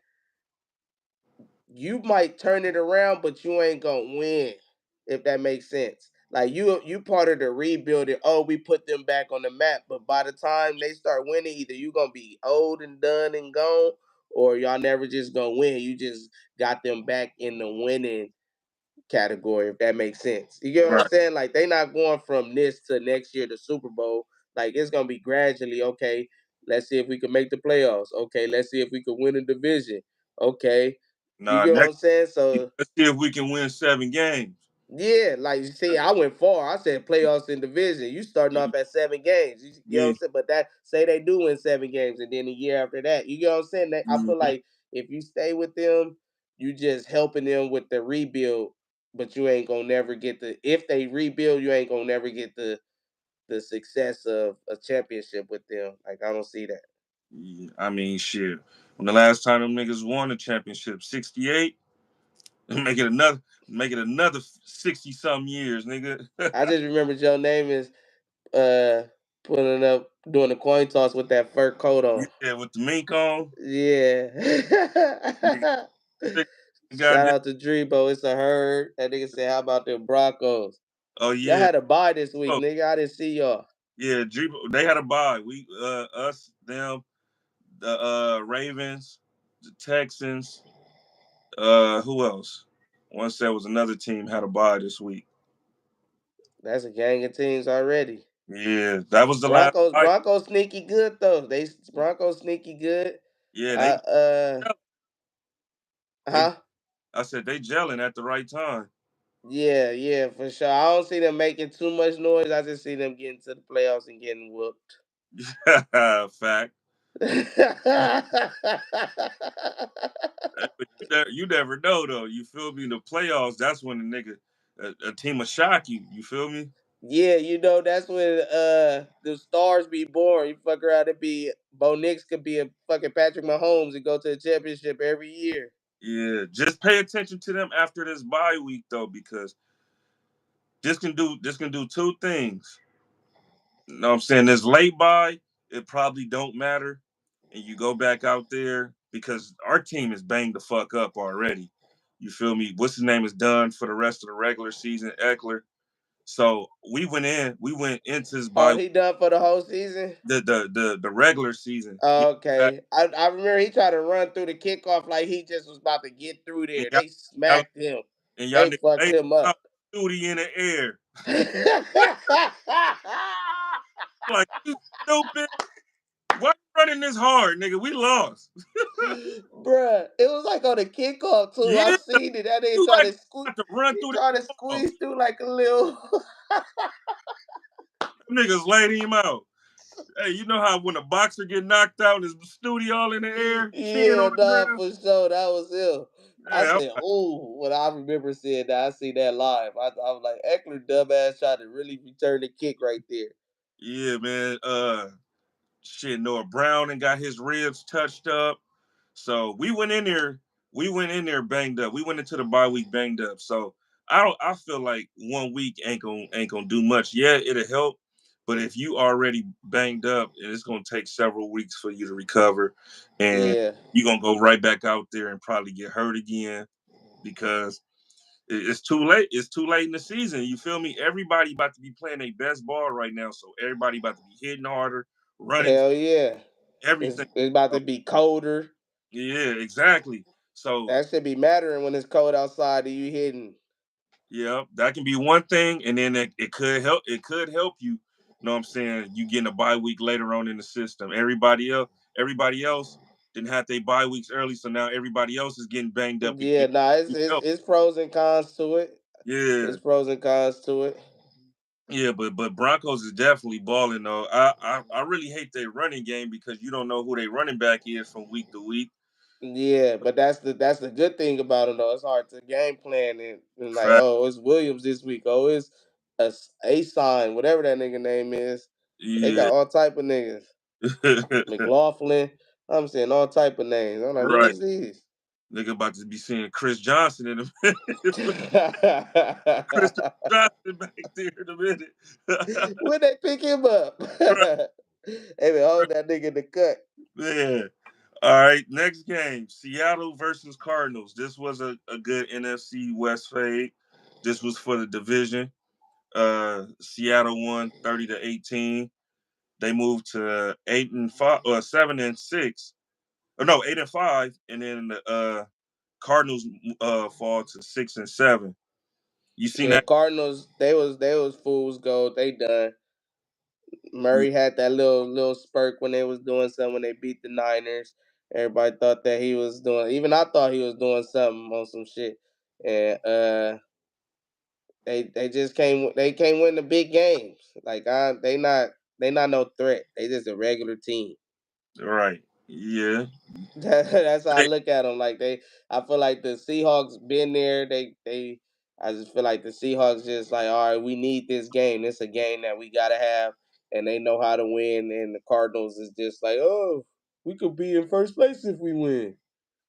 you might turn it around, but you ain't gonna win, if that makes sense. Like you part of the rebuilding. Oh, we put them back on the map, but by the time they start winning, either you gonna be old and done and gone, or y'all never just gonna win. You just got them back in the winning category, if that makes sense. You get what I'm Right. saying? Like they not going from this to next year to Super Bowl. Like it's gonna be gradually. Okay, let's see if we can make the playoffs. Okay, let's see if we can win a division. Okay, you Nah. get what I'm Next, saying? So let's see if we can win 7 games. yeah, like you see, I went far. I said playoffs in division. You starting off at 7 games. You know what Yeah. I'm saying? But that say they do win 7 games, and then a year after that, you get what I'm saying? I feel Mhm. like if you stay with them, you just helping them with the rebuild. But you ain't gonna never get the if they rebuild, you ain't gonna never get the success of a championship with them. Like I don't see that. Yeah, I mean, shit. When the last time them niggas won a championship, 68, make it another 60 some years, nigga. I just remember Joe Namath uh putting up doing the coin toss with that fur coat on. Yeah, with the mink on. Nigga, Yeah. Shout goddamn. out to Drebo. It's a herd. That nigga said, how about them Broncos? Oh Y'all yeah. had a bye this week, Oh nigga. I didn't see y'all. yeah. They had a bye. Us, them, the Ravens, the Texans. Who else? Once there was another team had a bye this week. That's a gang of teams already. Yeah, that was the last Broncos, bye. Broncos sneaky good though. They Broncos sneaky good. Yeah, Uh they. huh? I said they gelling at the right time. Yeah, yeah, for sure. I don't see them making too much noise. I just see them getting to the playoffs and getting whooped. Fact. Hey, but you never know though. You feel me? In the playoffs, that's when the nigga a team will shock you. You feel me? Yeah, that's when the stars be born. You fuck around and be Bo Nix could be a fucking Patrick Mahomes and go to the championship every year. Yeah. Just pay attention to them after this bye week though, because this can do two things. You know what I'm saying? This late bye, it probably don't matter, and you go back out there because our team is banged the fuck up already. You feel me? What's his name is done for the rest of the regular season, Eckler. So we went into this Oh, bye he done for the whole season? the regular season. He back, Okay. I remember he tried to run through the kickoff like he just was about to get through and there. y'all, They y'all smacked him. and y'all They niggas fucked made him out up. duty in the air. Like, you stupid. Why you running this hard, nigga? We lost. Bruh, it was like on the kickoff too. I Yeah, seen it. That nigga you trying like to squeeze. about to run He through trying to the ball. squeeze through like a little. Them niggas laid him out. Hey, you know how when a boxer get knocked out, his studio all in the air, chin Yeah, on the nah, ground? for sure. That was him. I Yeah, said, "Ooh!" When I remember seeing that, I see that live. I was like, "Eckler, dumbass, tried to really return the kick right there." yeah, man. Shit, Noah Brown and got his ribs touched up. So we went in there. We went in there banged up. We went into the bye week banged up. So I don't. I feel like 1 week ain't gonna do much. Yeah, it'll help. But if you already banged up, and it's gonna take several weeks for you to recover, and Yeah, you're gonna go right back out there and probably get hurt again because it's too late. It's too late in the season. You feel me? Everybody about to be playing their best ball right now. So everybody about to be hitting harder, running, hell yeah. everything. It's about to be colder. Yeah, exactly. So That should be mattering when it's cold outside. And you hitting? yeah, that can be one thing, and then it could help. It could help you. Know what I'm saying? You getting a bye week later on in the system. Everybody else didn't have their bye weeks early, so now everybody else is getting banged up Yeah, again. nah. It's You it's, help. it's pros and cons to it. Yeah, It's pros and cons to it. yeah, but Broncos is definitely balling though. I really hate their running game because you don't know who their running back is from week to week. Yeah, but that's the good thing about it though. It's hard to game plan and like, Fact. oh, it's Williams this week. Oh, it's a sign, whatever that nigga name is. They got Yeah, all type of niggas. McLaughlin. I'm saying all type of names. I'm like, who right. is these? Nigga about to be seeing Chris Johnson in a minute. Christopher Johnson back there in a minute. When they pick him up? They been holding that nigga in the cut. Man. All right, next game. Seattle versus Cardinals. This was a good NFC West fade. This was for the division. Seattle won 30-18. They moved to 8-5 or 7-6. Or no, 8-5, and then the Cardinals fall to 6-7. You seen Yeah, that? Cardinals. They was fools gold. They done. Yeah, Murray had that little spurt when they was doing something when they beat the Niners. Everybody thought that he was doing. Even I thought he was doing something on some shit. And they just came. They can't win the big games. Like they not no threat. They just a regular team. right. Yeah. That's how I They, look at them. Like I feel like the Seahawks been there. I just feel like the Seahawks just like, all right, we need this game. This a game that we gotta have, and they know how to win. And the Cardinals is just like, oh, we could be in first place if we win.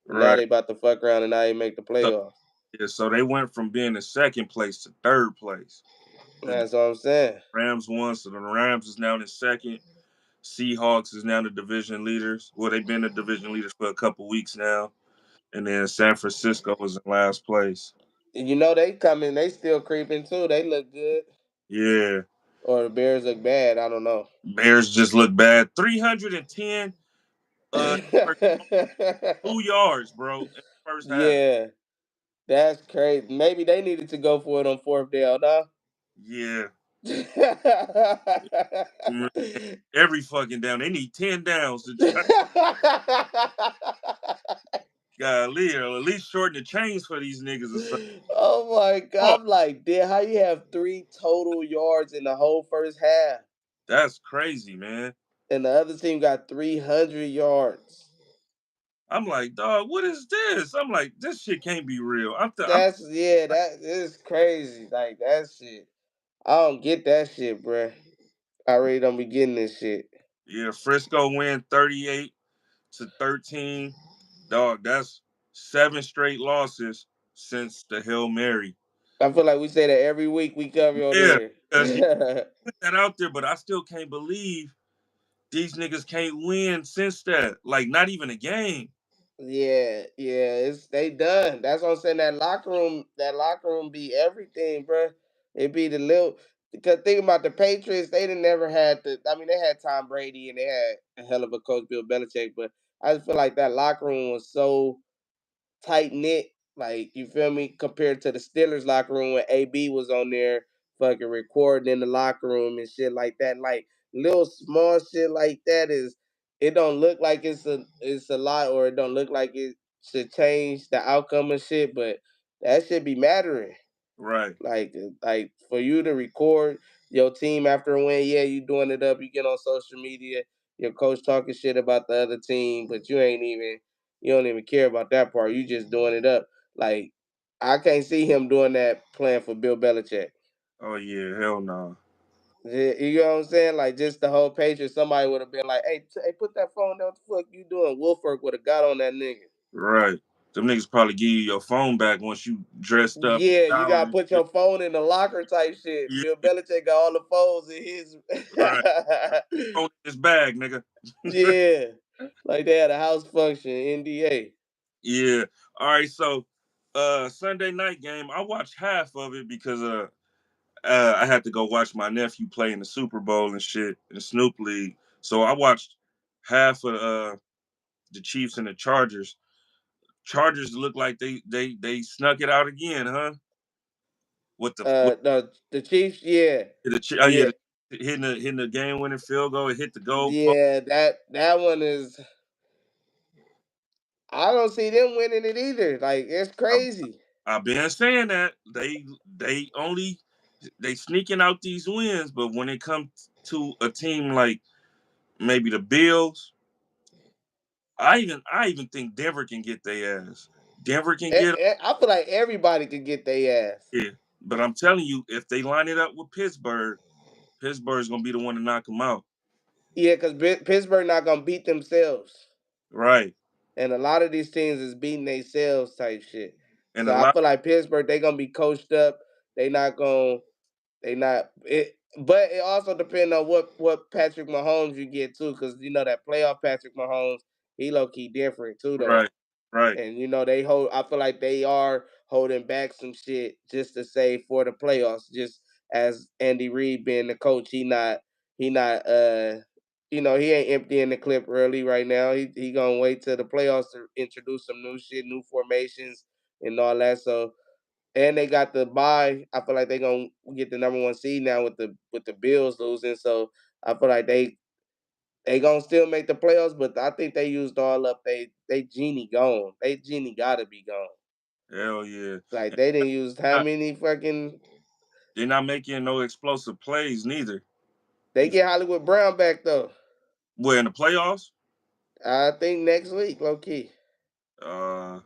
And now right. they about to fuck around and now they make the So, playoffs. yeah, so they went from being in second place to third place. The That's what I'm saying. Rams won, so the Rams is now in second. Seahawks is now the division leaders. Well, they've been the division leaders for a couple weeks now. And then San Francisco was in last place. And you know they coming. They still creeping too. They look good, Yeah. or the Bears look bad. I don't know. Bears just look bad. 310 uh 2 yards, bro, in the first half. Yeah. That's crazy. Maybe they needed to go for it on fourth down, huh? Yeah. Man, every fucking down. They need 10 downs to try. Golly, or at least shorten the chains for these niggas or something. Oh my Oh, god! I'm like, damn, how you have 3 total yards in the whole first half, that's crazy, man. and the other team got 300 yards? I'm like, dog, what is this? I'm like, this shit can't be real. I'm That is crazy. Like that shit. I don't get that shit, bruh. I really don't be getting this shit. yeah, Frisco win 38-13. Dog, that's 7 straight losses since the Hail Mary. I feel like we say that every week we cover on Yeah, here. because you put that out there, but I still can't believe these niggas can't win since that. Like, not even a game. Yeah, yeah, it's they done. That's what I'm saying. That locker room be everything, bro. It be the little because think about the Patriots. They didn't never had the. I mean, they had Tom Brady and they had a hell of a coach, Bill Belichick. But I just feel like that locker room was so tight knit. Like you feel me, compared to the Steelers locker room when AB was on there fucking recording in the locker room and shit like that. Like little small shit like that is it don't look like it's a lot or it don't look like it should change the outcome of shit, but that should be mattering. Right. Like for you to record your team after a win, yeah, you doing it up. You get on social media, your coach talking shit about the other team, but you don't even care about that part. You just doing it up. Like I can't see him doing that playing for Bill Belichick. Oh yeah, hell no. You know what I'm saying? Like just the whole Patriots, somebody would have been like, "Hey, put that phone down. What the fuck you doing?" Wolford would have got on that nigga. Right. Them niggas probably give you your phone back once you dressed up and Yeah, you showered gotta and put shit. your phone in the locker type shit. Bill Yeah, Belichick got all the phones in his. right. Phone in his bag, nigga. Yeah, like they had a house function, NDA. Yeah. All right, so Sunday night game, I watched half of it because I had to go watch my nephew play in the Super Bowl and shit in the Snoop League. So I watched half of the Chiefs and the Chargers. Chargers look like they snuck it out again, huh? With The Chiefs, yeah, oh yeah, yeah, hitting the game winning field goal, it hit the goal post. yeah. That one is. I don't see them winning it either. Like it's I, crazy. I've been saying that they only they sneaking out these wins, but when it comes to a team like maybe the Bills, I even think Denver can get their ass. Denver can get 'em, I feel like everybody could get their ass. yeah, but I'm telling you, if they line it up with Pittsburgh, Pittsburgh's gonna be the one to knock them out. Yeah, because Pittsburgh not gonna beat themselves, Right, and a lot of these teams is beating themselves type shit. and So a I lot feel like Pittsburgh they gonna be coached up. They not gonna They not it, but it also depends on what Patrick Mahomes you get too, because you know that playoff Patrick Mahomes, he low key different too though, right, right, and you know they hold. I feel like they are holding back some shit just to say for the playoffs. Just as Andy Reid being the coach, he not he ain't emptying the clip early right now. He gonna wait till the playoffs to introduce some new shit, new formations, and all that. So and they got the bye. I feel like they're gonna get the number one seed now with the Bills losing. So I feel like they gonna still make the playoffs, but I think they used all up they genie gone. They genie gotta be gone. hell yeah. Like And they didn't use how not, many fucking they're not making no explosive plays neither. they You, get Hollywood Brown back though. well, in the playoffs, I think next week, low key. uh,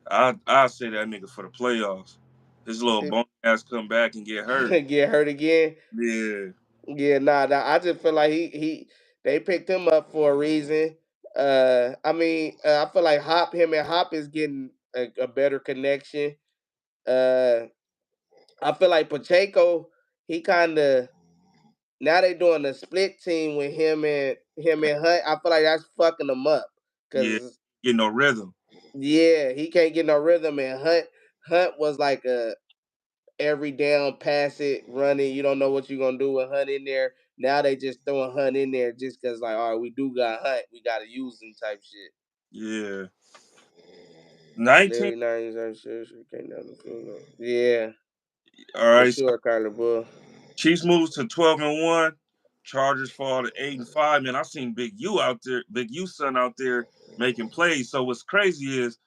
I say that nigga for the playoffs. His little bone ass come back and get hurt. Get hurt again. Yeah, Yeah, nah. I just feel like he they picked him up for a reason. I feel like him and Hop is getting a better connection. Uh, I feel like Pacheco, he kind of now they doing a split team with him and Hunt. I feel like that's fucking him up yeah, because get no rhythm. yeah, he can't get no rhythm. And Hunt was like a every down, pass it, running. You don't know what you're gonna do with Hunt in there. Now they just throwing Hunt in there just because, like, all right, we do got Hunt, we gotta use him type shit. Yeah, 19. Larry Nines, I'm sure came down the field. Yeah, All for right, so sure, Kyler Bull. Chiefs moves to 12-1. Chargers fall to 8-5. Man, I seen Big U out there, Big U son out there making plays. So what's crazy is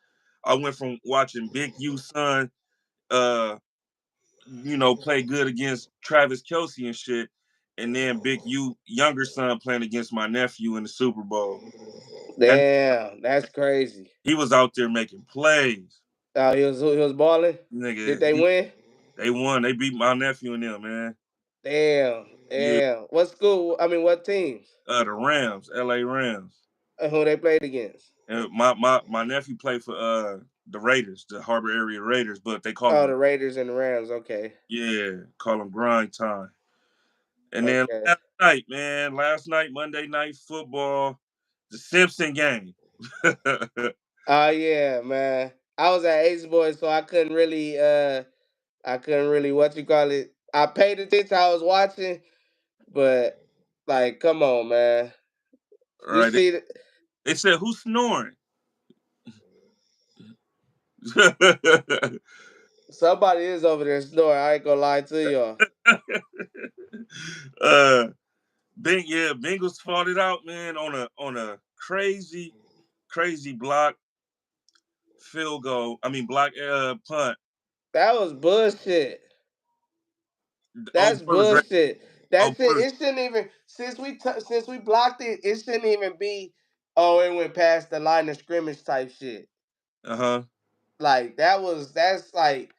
I went from watching Big U son, uh, play good against Travis Kelsey and shit, and then Big U younger son playing against my nephew in the Super Bowl. That Damn, that's crazy. he was out there making plays. He was balling. Did Nigga, they win? they won. They beat my nephew and them, man. Damn, Yeah, damn. What school? I mean, what teams? the Rams, LA Rams. Who they played against? And my nephew played for the Raiders, the Harbor area Raiders, but they call Oh, them the Raiders and the Rams. Okay, call them grind time. And then okay. last night Monday night football, the Simpson game. Oh yeah, man. I was at Ace Boys, so I couldn't really what you call it. I paid attention, I was watching, but like, come on, man. All You right, see that they said who's snoring? somebody is over there snoring. I ain't gonna lie to y'all. uh, Bengals fought it out, man, on a crazy block field goal. I mean block punt That was bullshit. on That's Burris. bullshit. On That's it. Burris. It shouldn't even since we blocked it. It shouldn't even be. Oh, it went past the line of scrimmage type shit. Uh huh. Like that's like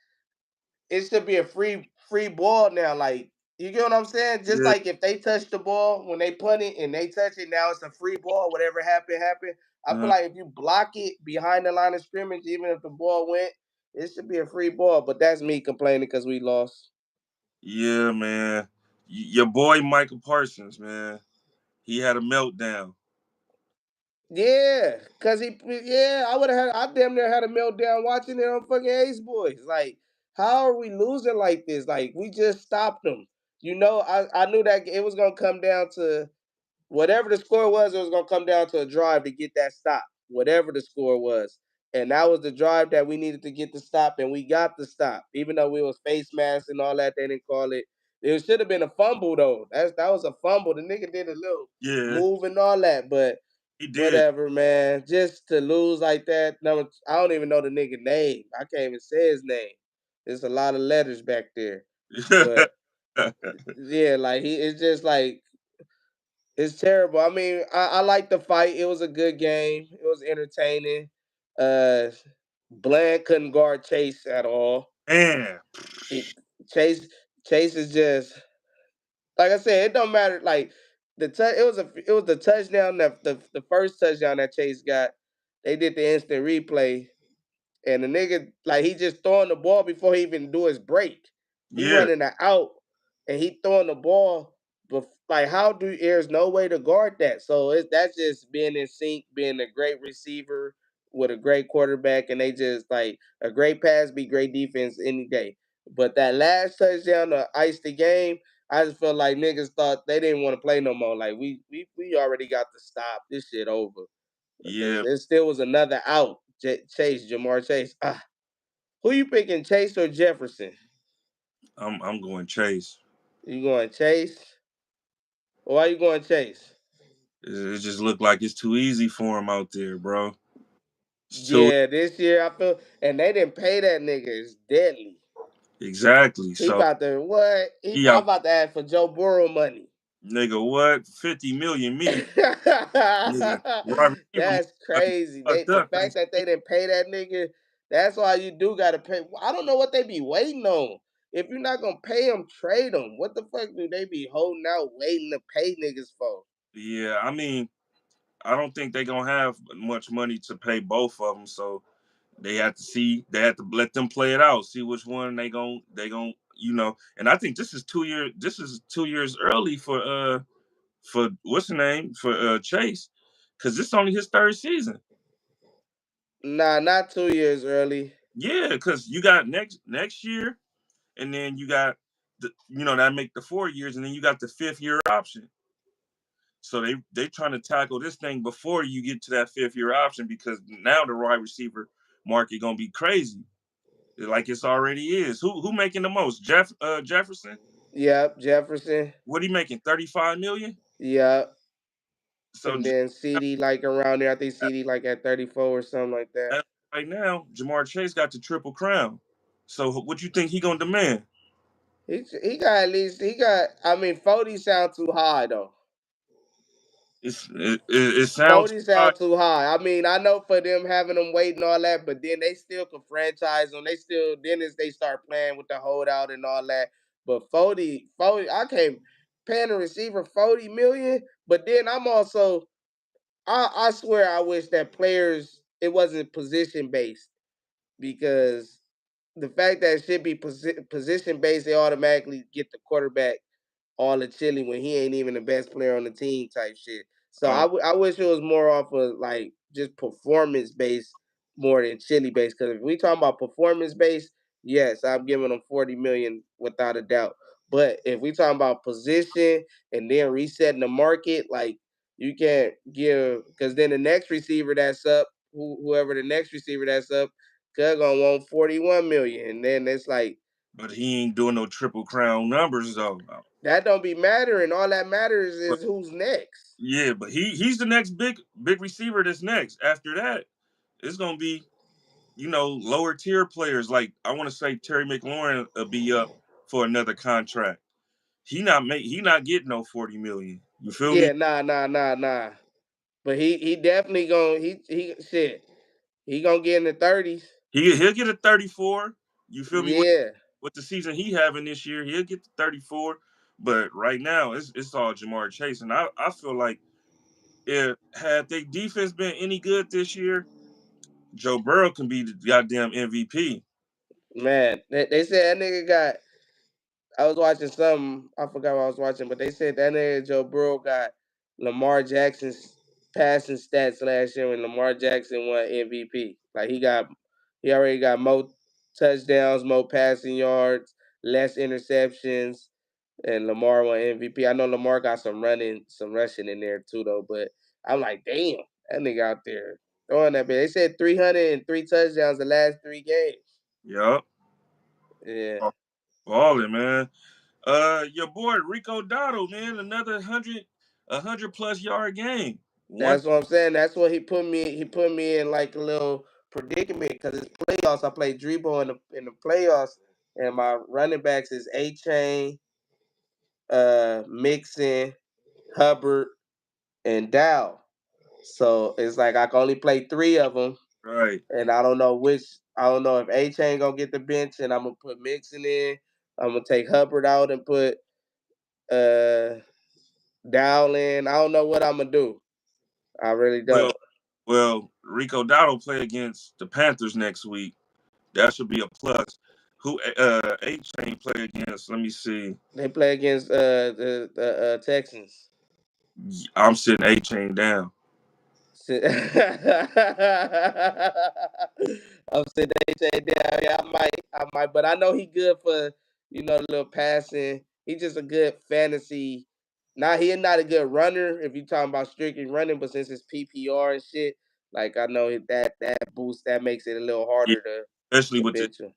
it should be a free ball now. Like you get what I'm saying? Just Yeah. like if they touch the ball when they punt it and they touch it, now it's a free ball. Whatever happened, happened. I feel Uh-huh. like if you block it behind the line of scrimmage, even if the ball went, it should be a free ball. But that's me complaining because we lost. Yeah, man. Your boy Michael Parsons, man. He had a meltdown. Yeah, cause I would have I damn near had a meltdown watching it on fucking Ace Boys. Like, how are we losing like this? Like, we just stopped them. I knew that it was gonna come down to whatever the score was. It was gonna come down to a drive to get that stop, whatever the score was, and that was the drive that we needed to get the stop, and we got the stop. Even though we was face mask and all that, they didn't call it. It should have been a fumble though. That was a fumble. The nigga did a little Yeah, move and all that, but he did. whatever, man. Just to lose like that. No, I don't even know the nigga name. I can't even say his name. There's a lot of letters back there. But yeah, like it's just like it's terrible. I mean, I like the fight. It was a good game. It was entertaining. Uh Bland couldn't guard Chase at all. Man, He, Chase Chase is just like I said, it don't matter. Like it was the touchdown that the first touchdown that Chase got. They did the instant replay, and the nigga like he just throwing the ball before he even do his break. He yeah, running the out, and he throwing the ball. But like, how do there's no way to guard that? So that's just being in sync, being a great receiver with a great quarterback, and they just like a great pass, be great defense any day. But that last touchdown to ice the game, I just felt like niggas thought they didn't want to play no more. Like we already got to stop this shit over because yeah. there still was another out. Jamar Chase. Who you picking, Chase or Jefferson? I'm going Chase. You going Chase? Why you going Chase? It just looked like it's too easy for him out there, bro. It's too Yeah, this year I feel, and they didn't pay that nigga. It's deadly. exactly. He So about to what? he I'm out, about to ask for Joe Burrow money. nigga. What 50 million? Me, nigga. Wide receiver That's got me crazy. fucked The up. fact that they didn't pay that nigga, that's why you do gotta pay. I don't know what they be waiting on. If you're not gonna pay them, trade them. What the fuck do they be holding out, waiting to pay niggas for? Yeah, I mean, I don't think they gonna have much money to pay both of them. So they have to see. They have to let them play it out. See which one they gon' And I think this is 2 years. This is 2 years early for what's the name for Chase, because this is only his third season. Nah, not 2 years early. Yeah, because you got next year, and then you got that make the 4 years, and then you got the fifth year option. So they trying to tackle this thing before you get to that fifth year option, because now the wide receiver market gonna be crazy, like it's already is. Who making the most? Jefferson. Yep, Jefferson. What he making? 35 million. Yep. So And then CD like around there. I think CD like at 34 or something like that. right now, Jamar Chase got the triple crown. So what you think he gonna demand? He got at least he got. I mean, 40 sound too high though. It sounds 40 high. sound too high. I mean, I know for them having them waiting all that, but then they still can franchise them. They still then as they start playing with the holdout and all that. But 40, I can't paying a receiver 40 million. But then I'm also I swear I wish that players it wasn't position based because the fact that it should be position based, they automatically get the quarterback all the chili when he ain't even the best player on the team type shit. So Oh I wish it was more off of like just performance based more than chili based. Because if we talking about performance based, yes, I'm giving them 40 million without a doubt. But if we talking about position and then resetting the market, like you can't give because then the next receiver that's up, whoever the next receiver that's up, they're gonna want 41 million. And then it's like But he ain't doing no triple crown numbers though. That don't be mattering. All that matters But is who's next. yeah, but he's the next big receiver that's next. After that, it's gonna be lower tier players like I want to say Terry McLaurin will be up for another contract. He not getting no 40 million. You feel me? Yeah, nah. But he definitely gonna he shit. He gonna get in the 30s. He'll get a 34. You feel me? Yeah, With the season he having this year, he'll get to 34. But right now, it's all Jamar Chase, and I feel like if had their defense been any good this year, Joe Burrow can be the goddamn MVP. man. They said that nigga got. I was watching something. I forgot what I was watching, but they said that nigga Joe Burrow got Lamar Jackson's passing stats last year when Lamar Jackson won MVP. Like he already got more touchdowns, more passing yards, less interceptions, and Lamar won MVP. I know Lamar got some rushing in there too, though. But I'm like, damn, that nigga out there throwing that bit. They said 303 touchdowns the last 3 games. Yup. Yeah, Balling, man. Your boy Rico Dotto, man, another 100 plus yard game. One that's what I'm saying. That's what he put me. He put me in like a little predicament because it's playoffs. I played Drebo in the playoffs, and my running backs is A Chain, Mixon, Hubbard, and Dow. So it's like I can only play 3 of them, right. and I don't know which. I don't know if A Chain gonna get the bench, and I'm gonna put Mixon in. I'm gonna take Hubbard out and put uh Dow in. I don't know what I'm gonna do. I really Well, don't. Rico Dotto play against the Panthers next week. That should be a plus. Who A Chain play against? Let me see. They play against the Texans. I'm sitting A Chain down. I'm sitting AJ down. Yeah, I might, but I know he good for a little passing. He's just a good fantasy. Now he's not a good runner if you're talking about strictly running, but since it's PPR and shit, like I know that boost that makes it a little Yeah, harder especially to with bench him.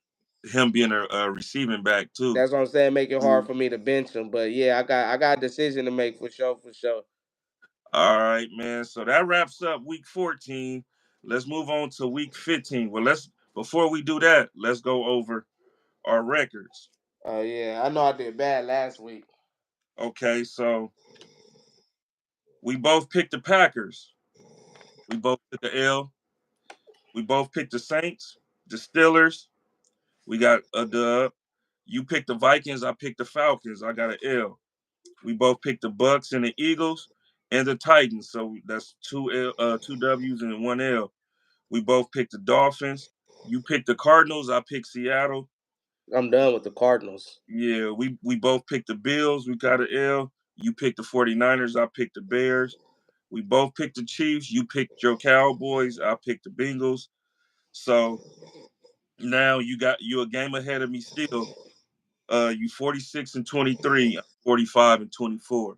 him being a receiving back too. That's what I'm saying. Make it hard for me to bench him. But yeah, I got a decision to make for sure, for sure. All right, man. So that wraps up week 14. Let's move on to week 15. Well, let's before we do that, let's go over our records. Oh yeah, I know I did bad last week. Okay, so we both picked the Packers. We both took the L. We both picked the Saints, the Steelers. We got a dub. You picked the Vikings. I picked the Falcons. I got an L. We both picked the Bucks and the Eagles and the Titans. So that's two W's and one L. We both picked the Dolphins. You picked the Cardinals. I picked Seattle. I'm done with the Cardinals. Yeah, we both picked the Bills. We got an L. You picked the 49ers. I picked the Bears. We both picked the Chiefs. You picked your Cowboys. I picked the Bengals. So now you a game ahead of me still. You 46 and 23. I'm 45 and 24.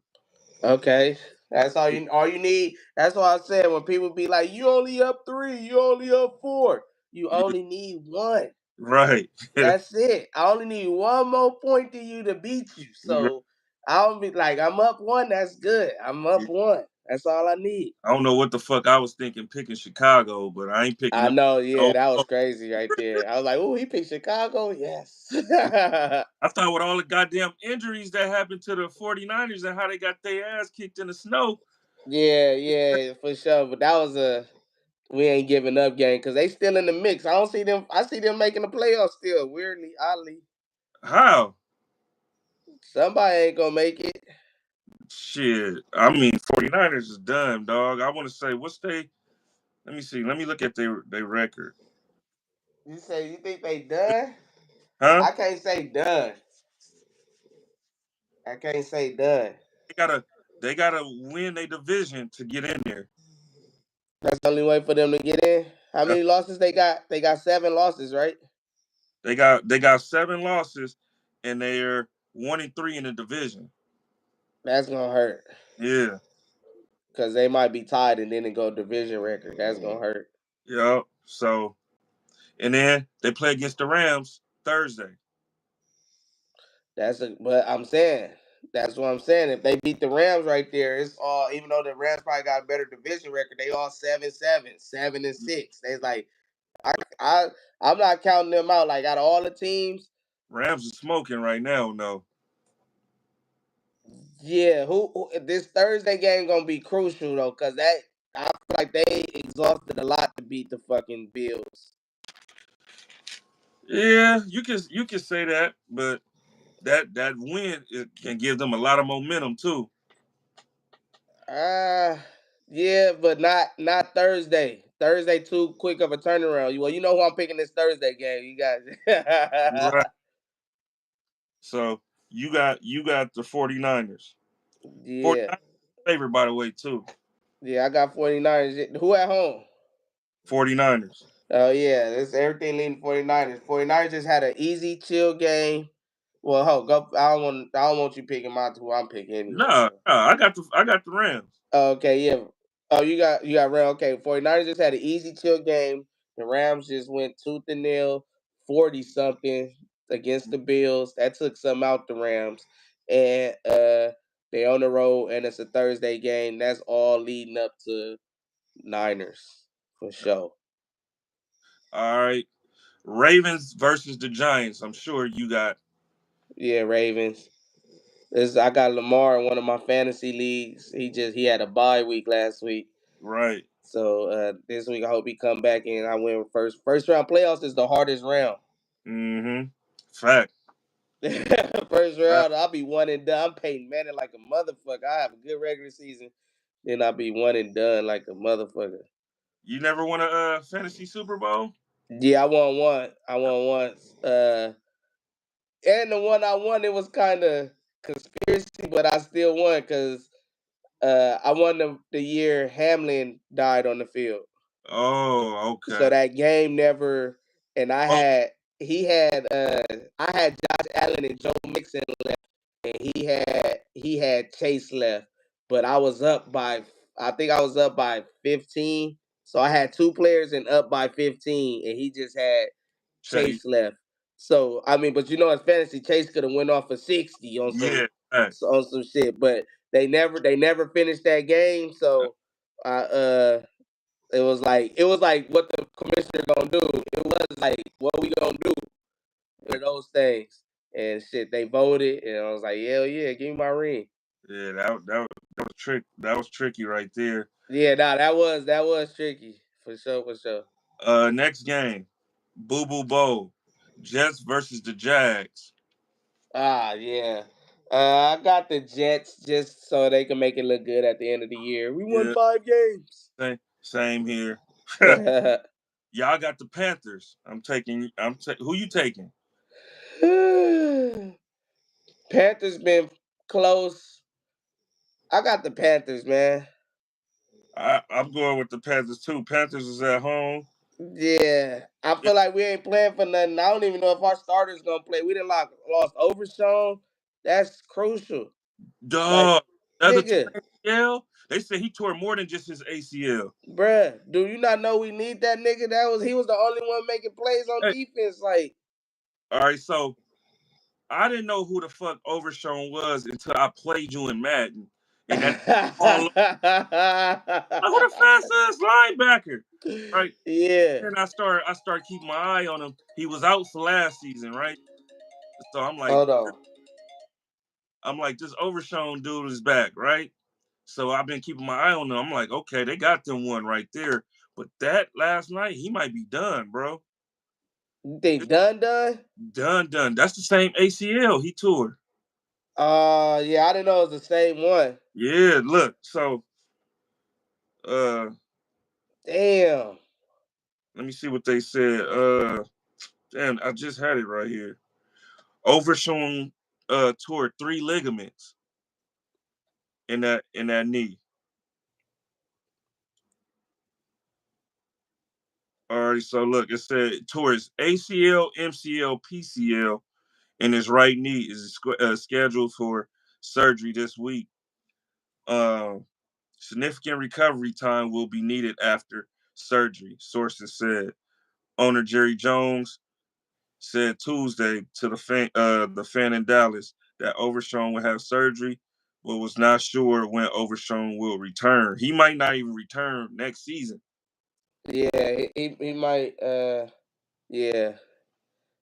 Okay. That's all you need. That's why I said when people be like, you only up 3, you only up 4. You Yeah, only need one. right. That's it. I only need one more point to you to beat you. So I'll be like, I'm up 1, that's good. I'm up 1. That's all I need. I don't know what the fuck I was thinking picking Chicago, but I ain't picking I them. know, yeah, Oh, that was crazy right there. I was like, oh, he picked Chicago? Yes. I thought with all the goddamn injuries that happened to the 49ers and how they got their ass kicked in the snow. Yeah, for sure. But that was a we ain't giving up game because they still in the mix. I don't see them. I see them making the playoffs still. Weirdly, oddly, How? somebody ain't gonna make it. Shit. I mean, 49ers is done, dog. I want to say, what's they. Let me see. Let me look at their record. You say you think they done? Huh? I can't say done. I can't say done. They gotta they gotta win their division to get in there. That's the only way for them to get in. How Uh, many losses they got? They got 7 losses, right? they got 7 losses and they're 1-3 in the division. That's gonna hurt Yeah. because they might be tied and then it go division record. That's gonna hurt. Yeah. So and then they play against the Rams Thursday. But I'm saying that's what I'm saying. If they beat the Rams right there, it's all. Even though the Rams probably got a better division record, they all 7-7, 7-6. They like I I'm not counting them out. Like out of all the teams, Rams are smoking right now. No. yeah. Who this Thursday game gonna be crucial though, cause that I feel like they exhausted a lot to beat the fucking Bills. Yeah, you can say that, but that win it can give them a lot of momentum too. Uh yeah, but not Thursday. Thursday too quick of a turnaround. Well, you know who I'm picking this Thursday game. You Right. guys. So you got the 49ers. Yeah. 49ers favorite by the way too. Yeah, I got 49ers. Who at home? 49ers. Oh yeah, it's everything leading 49ers. 49ers just had an easy chill game. Well, go. I don't want you picking my who I'm picking anyway. Nah, So. nah, I got the Rams. Okay, yeah. Oh, you got Rams. Okay, 49ers just had an easy chill game. The Rams just went tooth and nail, 40 something against the Bills. That took some out the Rams. And they on the road and it's a Thursday game. That's all leading up to Niners for sure. All right. Ravens versus the Giants. I'm sure you got Yeah, Ravens. I got Lamar in one of my fantasy leagues. He had a bye week last week. right. So this week I hope he come back and I win first round playoffs is the hardest round. Mm-hmm. Fact. First Fact. round I'll be one and done. I'm Peyton Manning like a motherfucker. I have a good regular season, then I'll be one and done like a motherfucker. You never won a fantasy Super Bowl? Yeah, I won one. I won once. And the one I won it was kind of conspiracy, but I still won because I won the year Hamlin died on the field. Oh, So okay. that game never and Oh, I had Josh Allen and Joe Mixon left and he had Chase left. But I think I was up by 15. So I had two players and up by 15 and he just had Chase. Chase left. So I mean, but in fantasy, Chase could have went off for 60 on Yeah. Fact. some shit. But they never finished that game. So I it was like what the commissioner gonna do. It was like what we gonna do for those things and shit. They voted and I was like, hell yeah, give me my ring. Yeah, that was trick. That was tricky right there. Yeah, nah, that was tricky for sure, for sure. Next game, Boo Boo Bowl, Jets versus the Jags. Ah, yeah. I got the Jets just so they can make it look good at the end of the year. We won Yeah, 5 games. same here. Y'all got the Panthers. Who you taking? Panthers been close. I got the Panthers, man. I'm going with the Panthers too. Panthers is at home. Yeah, I Yeah, feel like we ain't playing for nothing. I don't even know if our starters gonna play. We didn't lost Overshown. That's crucial. Like, dog. The other nigga, tore ACL. They said he tore more than just his ACL. bruh, do you not know we need that nigga? He was the only one making plays on Hey, defense. Like, all right, so I didn't know who the fuck Overshown was until I played you in Madden, and that all like, who the fast ass linebacker, right? yeah. And I started keeping my eye on him. He was out for last season, right? So Hold on. I'm like, this Overshown dude is back, right? So I've been keeping my eye on them. I'm like, okay, they got them one right there. But that last night, he might be done, bro. You think done? Done. That's the same ACL he tore. Yeah, I didn't know it was the same one. Yeah, look. So, uh, Damn. let me see what they said. Damn, I just had it right here. Overshown tore three ligaments in that knee. All right, so look, it said tore his ACL, MCL, PCL, and his right knee is scheduled for surgery this week. Um, Significant recovery time will be needed after surgery, sources said. Owner Jerry Jones said Tuesday to the fan in Dallas that Overshown would have surgery, but was not sure when Overshown will return. He might not even return next season. Yeah, he might. Yeah,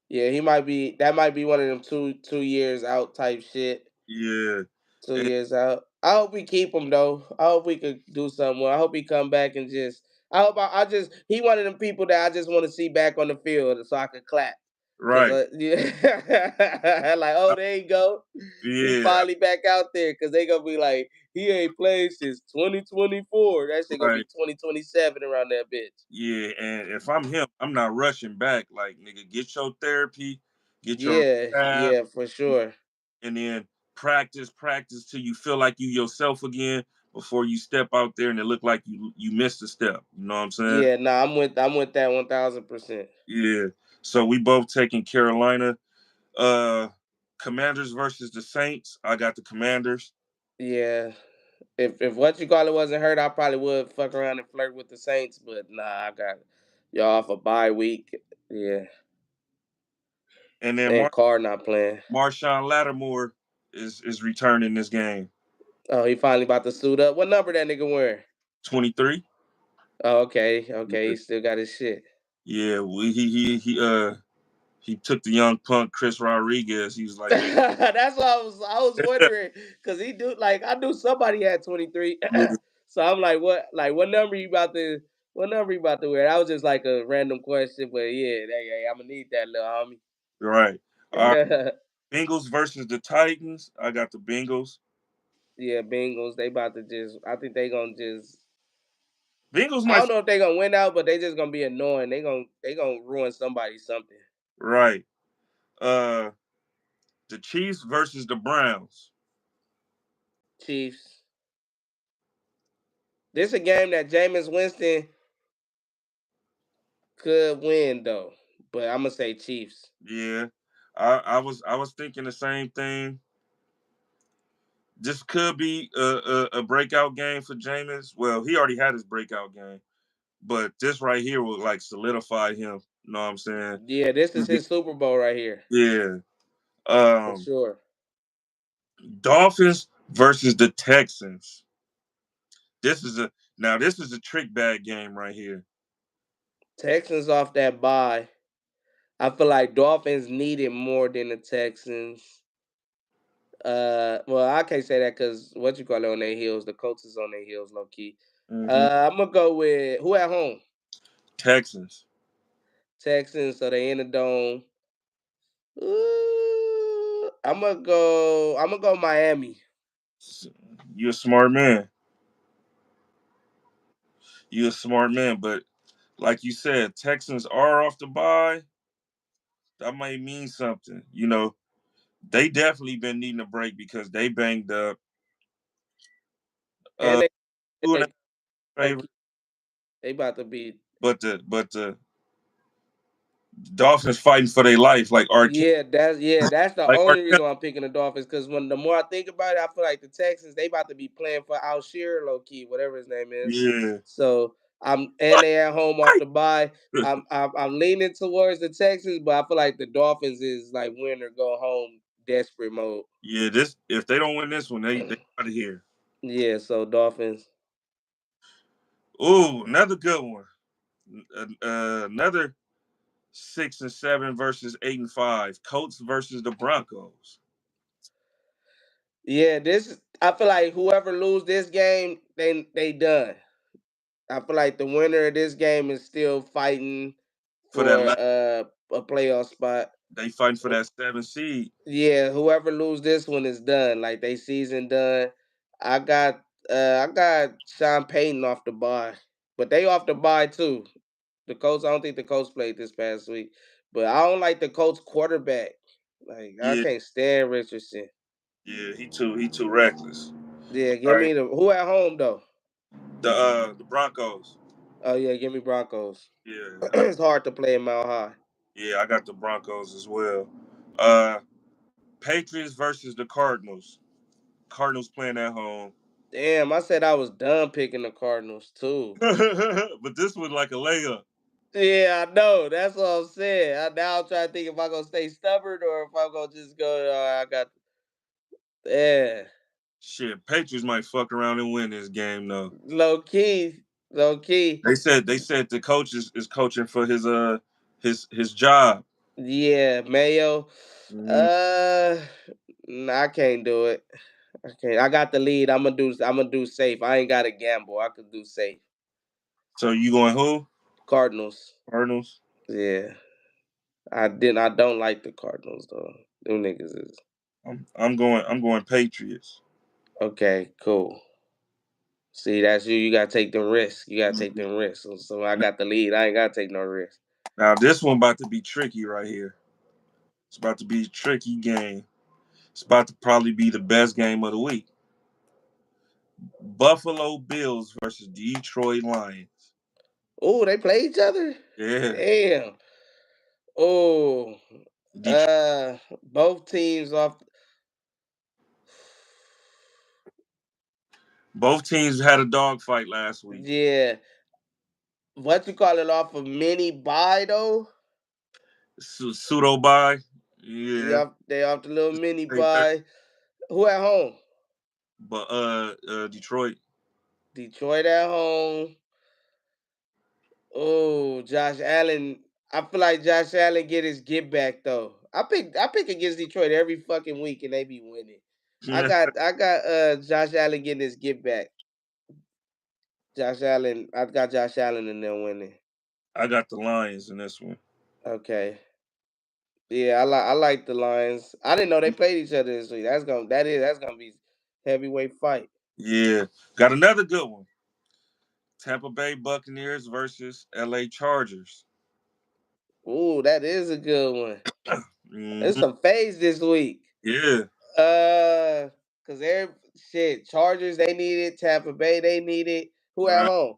yeah, he might be. That might be one of them 2 years out type shit. Yeah, 2 years out. I hope we keep him though. I hope we could do something. I hope he come back and just. I hope I just. He one of them people that I just want to see back on the field so I could clap. Cause right. yeah, like oh there you go, he Yeah, finally back out there. Cause they gonna be like he ain't played since 2024. That shit gonna right. be 2027 around that bitch. Yeah, and if I'm him, I'm not rushing back. Like, nigga, get your therapy, get your Yeah, rehab, yeah, for sure. and then practice till you feel like you yourself again before you step out there and it look like you missed a step. You know what I'm saying? Yeah, nah, I'm with that 1,000%. Yeah. So we both taking Carolina. Uh Commanders versus the Saints. I got the Commanders. Yeah, if what you call it wasn't hurt, I probably would fuck around and flirt with the Saints. But nah, I got y'all off a bye week. Yeah, And then and Carr not playing. Marshawn Lattimore is returning this game. Oh, he finally about to suit up. What number that nigga wearing? 23. Oh, okay, okay, Yeah. he still got his shit. Yeah, he took the young punk Chris Rodriguez. He was like, That's what I was wondering because he do like I knew somebody had 23. yeah, So I'm like what number you about to wear? That was just like a random question, but yeah, hey, I'm gonna need that little right. All right. homie. Bengals versus the Titans. I got the Bengals. Yeah, Bengals, they about to I think they gonna Bengals I might don't know if they gonna win out, but they just gonna be annoying. They gonna ruin somebody something. right. Uh, the Chiefs versus the Browns. Chiefs. This a game that Jameis Winston could win though, but I'm gonna say Chiefs. Yeah, I was thinking the same thing. This could be a breakout game for Jameis. Well, he already had his breakout game, but this right here will like solidify him. You know what I'm saying? Yeah, this is his Super Bowl right here Yeah. for Um, sure. Dolphins versus the Texans. This is a this is a trick bag game right here. Texans off that bye. I feel like Dolphins need it more than the Texans. Well, I can't say that because what you call it on their heels, the Colts is on their heels, low key. Hmm. I'm gonna go with who at home. Texans. Texans, so they in the dome. I'm gonna go. I'm gonna go Miami. You a smart man. You a smart man, but like you said, Texans are off the bye. That might mean something. They definitely been needing a break because they banged up. And Uh, two and they a low favorite, key, they about to be. but the Dolphins fighting for their life, Yeah, that's the like only Arquette. reason why I'm picking the Dolphins. Because when the more I think about it, I feel like the Texans they about to be playing for Alshire, low key, whatever his name is. Yeah, So and what? they at home off the bye. I'm leaning towards the Texans, but I feel like the Dolphins is like win or go home, desperate mode. Yeah, this if they don't win this one, they out of here. Yeah, so Dolphins. Ooh, another good one. Another 6-7 versus 8-5. Colts versus the Broncos. Yeah, this I feel like whoever lose this game, they done. I feel like the winner of this game is still fighting For that for last, a playoff spot. they fighting for that 7 seed. Yeah, whoever lose this one is done. Like they season done. I got I got Sean Payton off the bye, but they off the bye too. The Colts. I don't think the Colts played this past week, but I don't like the Colts quarterback. Like I Yeah, can't stand Richardson. yeah, he too reckless. Yeah, All give right, me the who at home though. the Broncos. Oh yeah, give me Broncos. Yeah, It's hard to play in Mile High. yeah, I got the Broncos as well. Uh, Patriots versus the Cardinals. Cardinals playing at home, Damn, I said I was done picking the Cardinals too. but this was like a layup. Yeah, I know. That's what I'm saying. Now I'm trying to think if I'm gonna stay stubborn or if I'm gonna just go. I got. Yeah, Shit, Patriots might fuck around and win this game though. low key, low key. They said the coach is coaching for his job. Yeah, Mayo. Mhm. Uh, I can't do it. I can't. I got the lead. I'm gonna do. I'm gonna do safe. I ain't got to gamble. I could do safe. So you going who? Cardinals. Cardinals. Yeah, I didn't. I don't like the Cardinals though. Them niggas is I'm going Patriots. okay. Cool. See, that's you. You gotta take the risk. You gotta take them risks. So I got the lead. I ain't gotta take no risk. Now this one about to be tricky right here. It's about to be a tricky game. It's about to probably be the best game of the week. Buffalo Bills versus Detroit Lions. Oh, they play each other. Yeah, Damn. Oh, Detroit. both teams off. Both teams had a dogfight last week. Yeah, what you call it off of mini buy though? Pseudo bye. Yeah, They off the little mini say that. buy. Who at home? But Detroit. Detroit at home. Oh, Josh Allen. I feel like Josh Allen get his get back though. I pick against Detroit every fucking week and they be winning. I got Josh Allen getting his get back. Josh Allen. I got Josh Allen and them winning. I got the Lions in this one. Okay. Yeah, I like the Lions. I didn't know they played each other this week. That's gonna be heavyweight fight. Yeah, got another good one. Tampa Bay Buccaneers versus LA Chargers. Ooh, that is a good one. There's Hmm. some fades this week. Yeah. Cause every shit Chargers they need it. Tampa Bay they need it. Who at Right. home?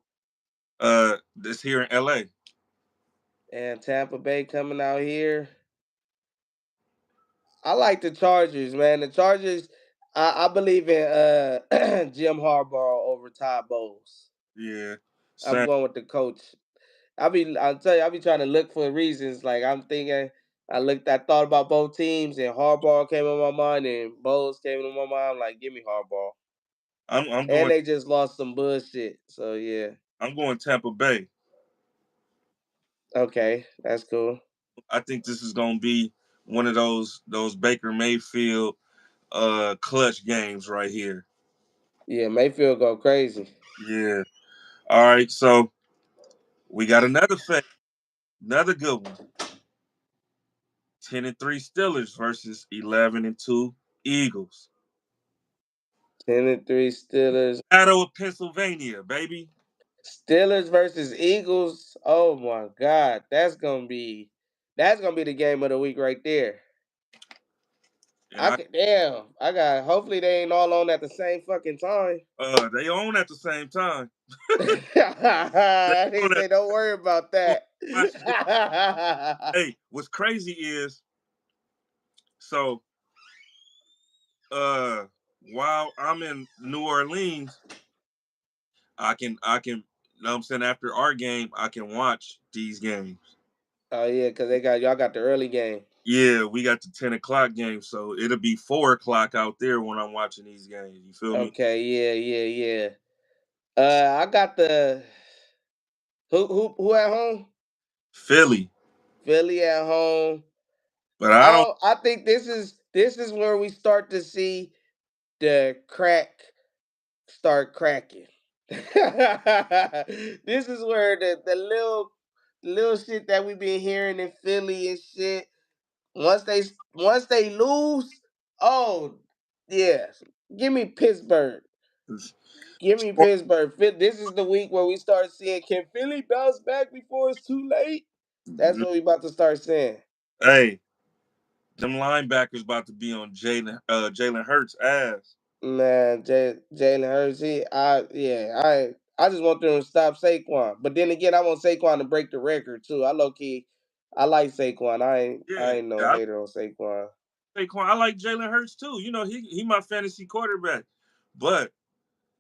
This here in LA. And Tampa Bay coming out here. I like the Chargers, man. The Chargers. I believe in Jim Harbaugh over Todd Bowles. Yeah. I'm Same. going with the coach. I'll tell you, I'll be trying to look for reasons. Like I'm thinking, I thought about both teams, and Harbaugh came in my mind, and Bowles came in my mind. Like, give me Harbaugh, I'm and going. they just lost some bullshit. So yeah, I'm going Tampa Bay. okay, that's cool. I think this is gonna be one of those Baker Mayfield clutch games right here. Yeah, Mayfield go crazy. Yeah. All right. So we got another good one. 10-3 Steelers versus 11-2 Eagles. 10-3 Steelers. Battle of Pennsylvania, baby. Steelers versus Eagles. Oh my God, that's gonna be the game of the week right there. And I can damn. I got. Hopefully they ain't all on at the same fucking time. they own at the same time. They They own at say don't worry about the that. watch this. Hey, what's crazy is so uh while I'm in New Orleans, I can you know what I'm saying after our game, I can watch these games. Oh yeah, cause y'all got the early game. Yeah, we got the 10 o'clock game, so it'll be 4 o'clock out there when I'm watching these games. You feel me? Okay, yeah, yeah, yeah. I got the who at home? Philly. Philly at home. But I don't I think this is where we start to see the crack start cracking. This is where the little shit that we've been hearing in Philly and shit. Once they lose, oh yeah, give me Pittsburgh. Give me Pittsburgh. This is the week where we start seeing can Philly bounce back before it's too late. That's what we about to start saying. hey, them linebackers about to be on Jalen Hurts ass. Man, Jalen Hurts, I just want them to stop Saquon. But then again, I want Saquon to break the record too. I like Saquon. I Yeah, ain't no I hater on Saquon. like Saquon. I like Jalen Hurts too. You know, he my fantasy quarterback. But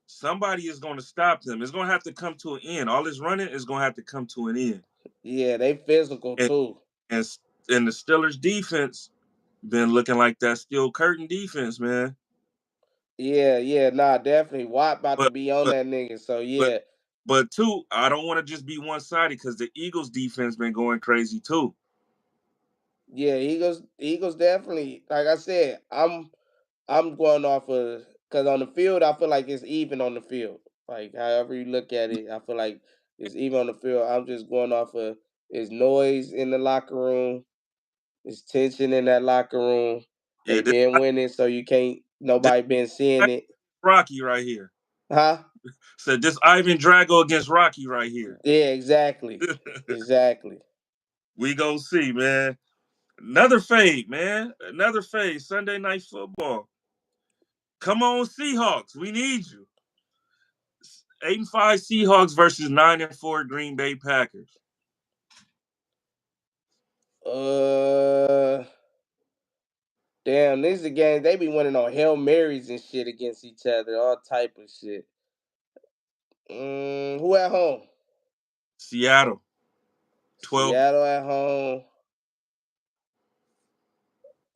somebody is going to stop them. It's going to have to come to an end. All this running is going to have to come to an end. Yeah, they physical And too. and and the Steelers defense been looking like that steel curtain defense, man. Yeah, yeah, nah, definitely. Watt about to But be on but that nigga. So but yeah, but two, I don't want to just be one sided because the Eagles defense been going crazy too. yeah, Eagles definitely. Like I said, I'm going off of because on the field, I feel like it's even on the field. Like however you look at it, I feel like it's even on the field. I'm just going off of it's noise in the locker room, it's tension in that locker room. Yeah, They been winning, so you can't. this Nobody been seeing it, Rocky right here. huh? Said this Ivan Drago against Rocky right here. Yeah, exactly, exactly. We go see, man. Another fade, man. Another fade. Sunday night football. Come on, Seahawks. We need you. 8-5 Seahawks versus 9-4 Green Bay Packers. Uh, damn, this is a game they be winning on Hail Marys and shit against each other, all type of shit. Who at home? Seattle. 12. Seattle at home.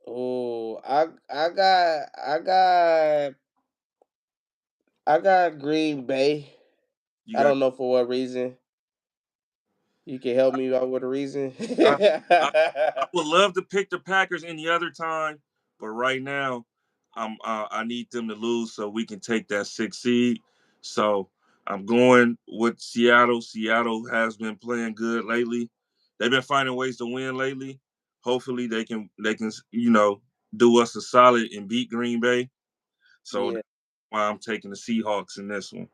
Oh, I got Green Bay. You I got don't know for what reason. You can help me out with a reason. I, I, I would love to pick the Packers any other time, but right now, I need them to lose so we can take that 6th seed. So I'm going with Seattle. Seattle has been playing good lately. They've been finding ways to win lately. Hopefully they can do us a solid and beat Green Bay. So Yeah. that's why I'm taking the Seahawks in this one.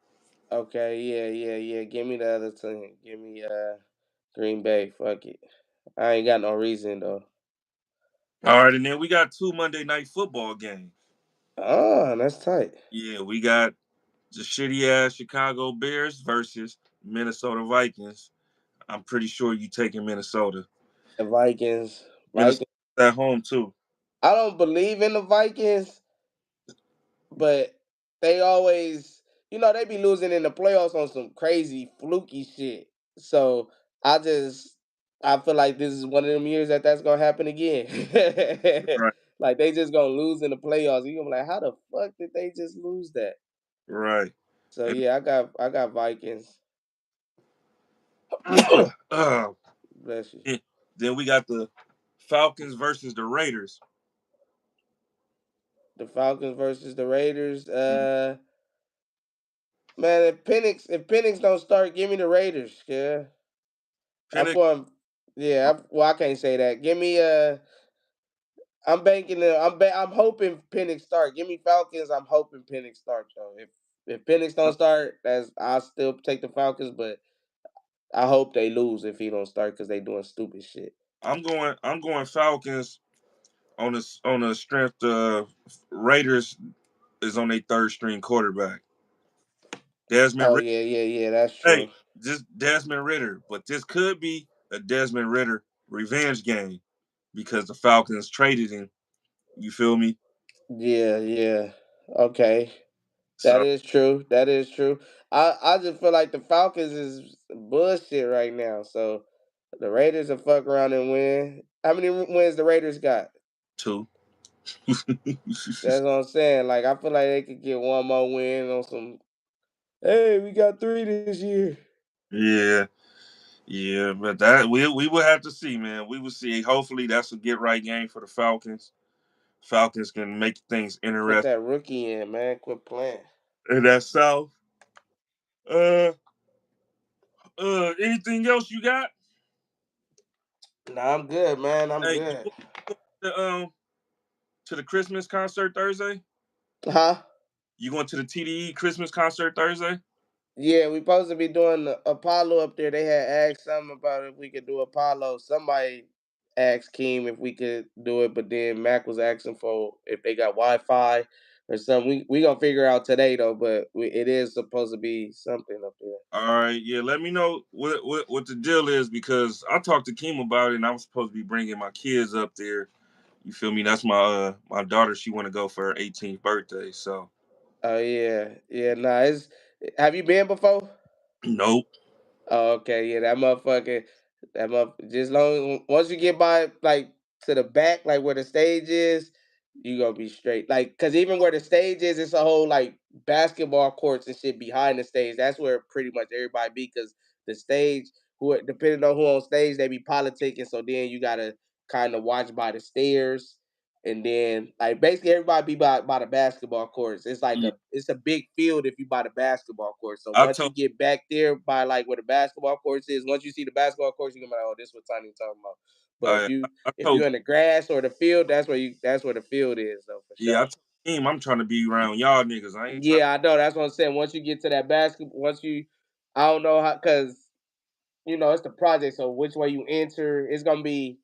Okay. Yeah. Yeah. Yeah. Give me the other team. Give me Green Bay. Fuck it. I ain't got no reason though. All right, and then we got two Monday night football games. Oh, that's tight. Yeah, we got the shitty ass Chicago Bears versus Minnesota Vikings. I'm pretty sure you taking Minnesota. The Vikings. Minnesota Vikings. at home too. I don't believe in the Vikings, but they always, they be losing in the playoffs on some crazy fluky shit. So I just, I feel like this is one of them years that that's gonna happen again. Right, Like they just gonna lose in the playoffs. You gonna be like, how the fuck did they just lose that? right. So And yeah, I got Vikings. uh, Bless you. then we got the Falcons versus the Raiders. The Falcons versus the Raiders. Man, if Penix don't start, give me the Raiders. Yeah, I'm Penix, going. Yeah, well, I can't say that. Give me I'm banking. I'm hoping Penix start. Give me Falcons. I'm hoping Penix start though. If Penix don't start, that's I'll still take the Falcons. But I hope they lose if he don't start because they doing stupid shit. I'm going Falcons on the strength of Raiders is on their third string quarterback. Desmond Oh Ritter. yeah, yeah, yeah. That's Hey, true. just Desmond Ritter, but this could be a Desmond Ritter revenge game because the Falcons traded him. You feel me? Yeah, yeah. Okay, that So is true. That is true. I just feel like the Falcons is bullshit right now. So the Raiders will fuck around and win. How many wins the Raiders got? two. That's what I'm saying. Like I feel like they could get one more win on some. Hey, we got three this year. Yeah, yeah, but that we will have to see, man. We will see. Hopefully, that's a get right game for the Falcons. Falcons can make things Put interesting. that rookie in, man. Quit playing. And that South. Uh, anything else you got? Nah, I'm good, man. I'm Hey, you good. going to the Christmas concert Thursday? Huh? You going to the TDE Christmas concert Thursday? Yeah, we supposed to be doing the Apollo up there. They had asked something about if we could do Apollo. Somebody asked Keem if we could do it, but then Mac was asking for if they got Wi-Fi or something. We gonna figure out today though, but it is supposed to be something up there. All right, yeah. Let me know what the deal is because I talked to Kim about it, and I'm supposed to be bringing my kids up there. You feel me? That's my daughter. She want to go for her 18th birthday. So Oh yeah, yeah. Nah, have you been before? nope. Oh, okay, yeah, that motherfucker. That just long once you get by like to the back, like where the stage is, you gonna be straight. Like, cause even where the stage is, it's a whole like basketball courts and shit behind the stage. That's where pretty much everybody be. Cause the stage, who depending on who on stage, they be politicking. So then you gotta kind of watch by the stairs, and then like basically everybody be by the basketball courts. It's like Yeah, it's a big field if you by the basketball court. So I once you told. get back there by like where the basketball courts is, once you see the basketball courts, you can be like, oh, this is what Tiny talking about. But I, I if told. you're in the grass or the field, that's where the field is though for Yeah, I sure. told him I'm trying to be around y'all niggas. I ain't trying. Yeah, I know. That's what I'm saying. Once you get to that basketball, once you, I don't know how, cause it's the project. So which way you enter, it's gonna be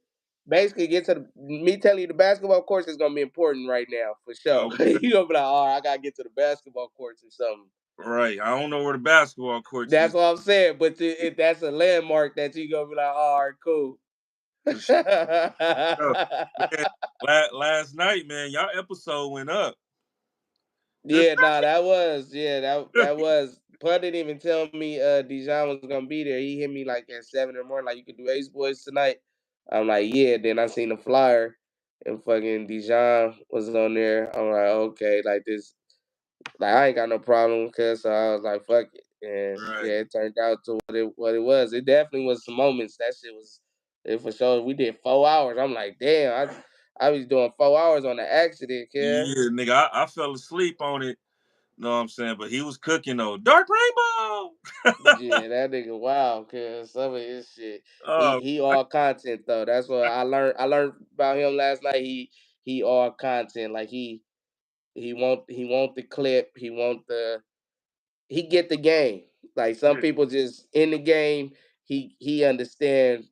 basically get to me telling you the basketball course is gonna be important right now for sure. Okay, You gonna be like, all right, I gotta get to the basketball courts or something. right. I don't know where the basketball courts That's is what I'm saying. But that's a landmark that you gonna be like, all right, cool. for sure. Man, last night, man, y'all episode went up. This Yeah, nah, that was. Pud didn't even tell me Dijon was gonna be there. He hit me like at 7 in the morning, like you could do Ace Boys tonight. I'm like, yeah. Then I seen the flyer and fucking Dijon was on there. I'm like, okay, like this, like I ain't got no problem because so I was like, fuck it. And right. yeah, it turned out to what it was. It definitely was some moments. That shit was it for sure. We did 4 hours. I'm like, damn, I was doing 4 hours on the accident, kid. Yeah, nigga, I fell asleep on it. Know what I'm saying? But he was cooking though. Dark Rainbow. Yeah, that nigga wild, cause some of his shit. He Oh, he all content though. That's what I learned. I learned about him last night. He all content. Like he want the clip. He get the game. Like some yeah, people just in the game. He understand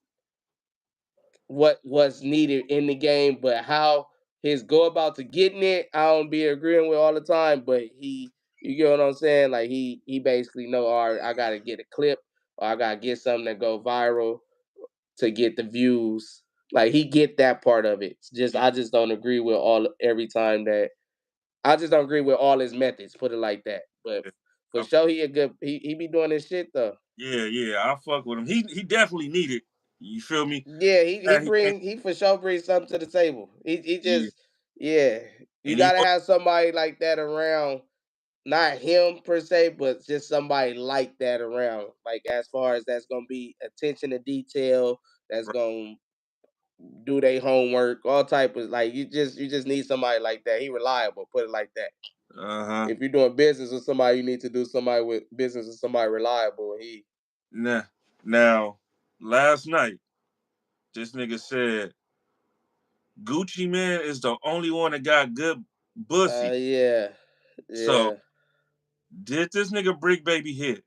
what's needed in the game, but how his go about to getting it, I don't be agreeing with all the time. But you get what I'm saying? Like he basically know, all right, I gotta get a clip or I gotta get something that go viral to get the views. Like he get that part of it. It's just yeah, I just don't agree with all every time that I just don't agree with all his methods. Put it like that. But yeah. for sure, he a good. He be doing his shit though. Yeah, yeah, I fuck with him. He definitely needed. You feel me? Yeah, he He came. bring he for sure brings something to the table. He Yeah, just yeah. You and he gotta was have somebody like that around. Not him per se, but just somebody like that around. Like as far as that's gonna be attention to detail, that's right. gonna do their homework, all type of like you just need somebody like that. He reliable, put it like that. Uh huh. If you're doing business with somebody, you need to do somebody with business with somebody reliable. And he Nah. Now, last night, this nigga said Gucci Man is the only one that got good pussy. yeah. So, Yeah. did this nigga Brick Baby hit?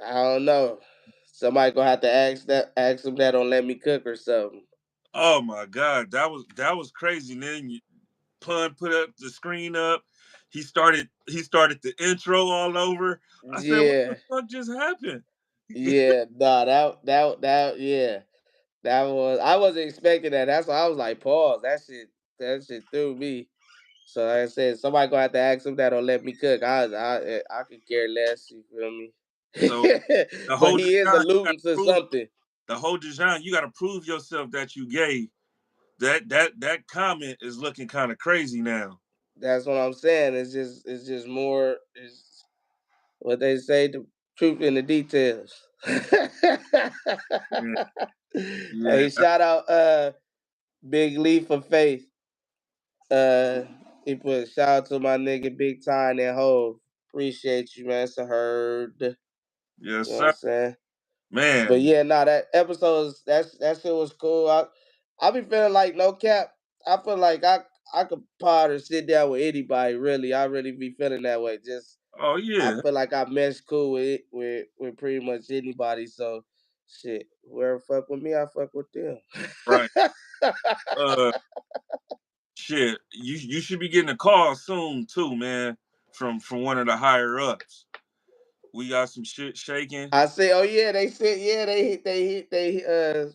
I don't know. Somebody gonna have to ask him that on Let Me Cook or something. Oh my god, that was crazy. And then Pun put up the screen up. He started the intro all over. I said, "What the Yeah. fuck just happened?" Yeah. Nah, that yeah. That was I wasn't expecting that. That's why I was like, pause. That shit threw me. So like I said, somebody gonna have to ask him that or let me cook. I could care less. You feel me? So the But whole he is design, you got alluding to to prove something. the whole design. You got to prove yourself that you gay. That comment is looking kind of crazy now. That's what I'm saying. It's just more. It's what they say. The truth in the details. Yeah, yeah, Hey, shout out Big Lee for Faith. Uh, he put shout out to my nigga Big Time and HoV. Appreciate you, man. It's a herd. You yes, know what I'm sir. saying? But Man, yeah, nah, that episode that shit was cool. I be feeling like no cap. I feel like I could pod or sit down with anybody. Really, I really be feeling that way. Just oh I yeah, feel like I mesh cool with pretty much anybody. So shit, whoever fuck with me, I fuck with them. right. Uh, shit, you should be getting a call soon too, man, from one of the higher ups. We got some shit shaking. I say, oh yeah, they said yeah, they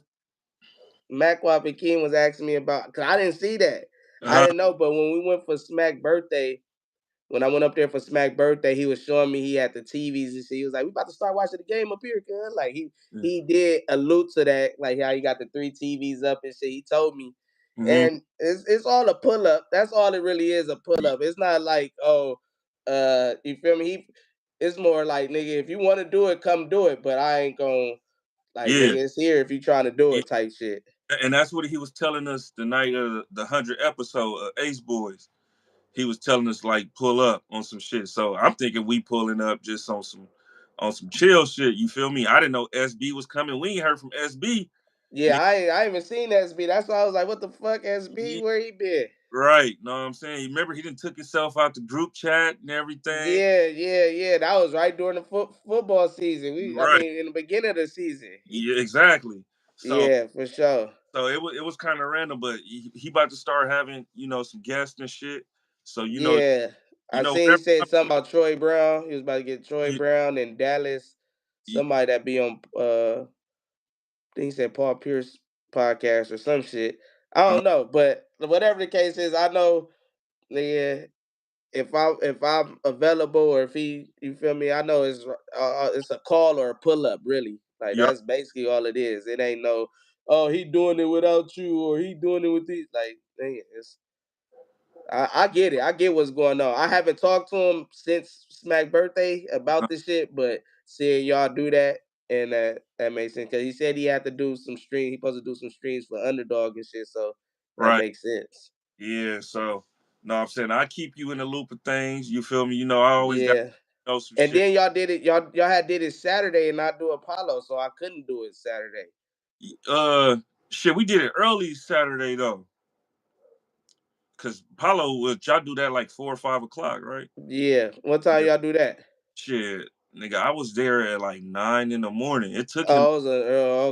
Macwap and King was asking me about because I didn't see that. I Uh, didn't know, but when we went for Smack birthday, when I went up there for Smack birthday, he was showing me he had the TVs and shit. He was like, "We about to start watching the game up here, cuz." Like he did allude to that, like how he got the three TVs up and shit. He told me, Mm-hmm. and it's all a pull up. That's all it really is, a pull up. It's not like, oh, you feel me? It's more like, nigga, if you want to do it, come do it. But I ain't gonna, like, Yeah, nigga, it's here if you trying to do yeah, it, type shit. and that's what he was telling us the night of the 100th episode of Ace Boys. He was telling us like pull up on some shit. So I'm thinking we pulling up just on some chill shit. You feel me? I didn't know SB was coming. We ain't heard from SB. Yeah, Nigga, I ain't even seen SB. That's why I was like, what the fuck, SB? yeah, Where he been? right. Know what I'm saying? Remember he didn't took himself out the group chat and everything. Yeah, yeah, yeah. That was right during the football season. I Right. mean, in the beginning of the season. Yeah, exactly. So Yeah, for sure. it was kind of random, but he about to start having some guests and shit. So Yeah, I seen he whatever. said something about Troy Brown. He was about to get Troy Yeah, Brown and Dallas. Somebody that be on I think he said Paul Pierce podcast or some shit. I uh, don't know, but whatever the case is, I know, yeah, if I'm available, or if he, you feel me, I know it's a call or a pull up, really. Like yeah, that's basically all it is. It ain't no, oh, he doing it without you, or he doing it with these. Like, dang it, I get it. I get what's going on. I haven't talked to him since Smack birthday uh, about this shit, but seeing y'all do that, and that makes sense, because he said he had to do some stream. He supposed to do some streams for Underdog and shit, so that right. makes sense. Yeah. So no, I'm saying I keep you in the loop of things. You feel me? I always got Yeah. to know some And shit. then y'all did it. Y'all had did it Saturday and not do Apollo, so I couldn't do it Saturday. Uh, shit, we did it early Saturday though, cause Paulo y'all do that like 4 or 5 o'clock, right? Yeah. What time Yeah. y'all do that? Shit, nigga, I was there at like 9 in the morning. It took him Oh, it was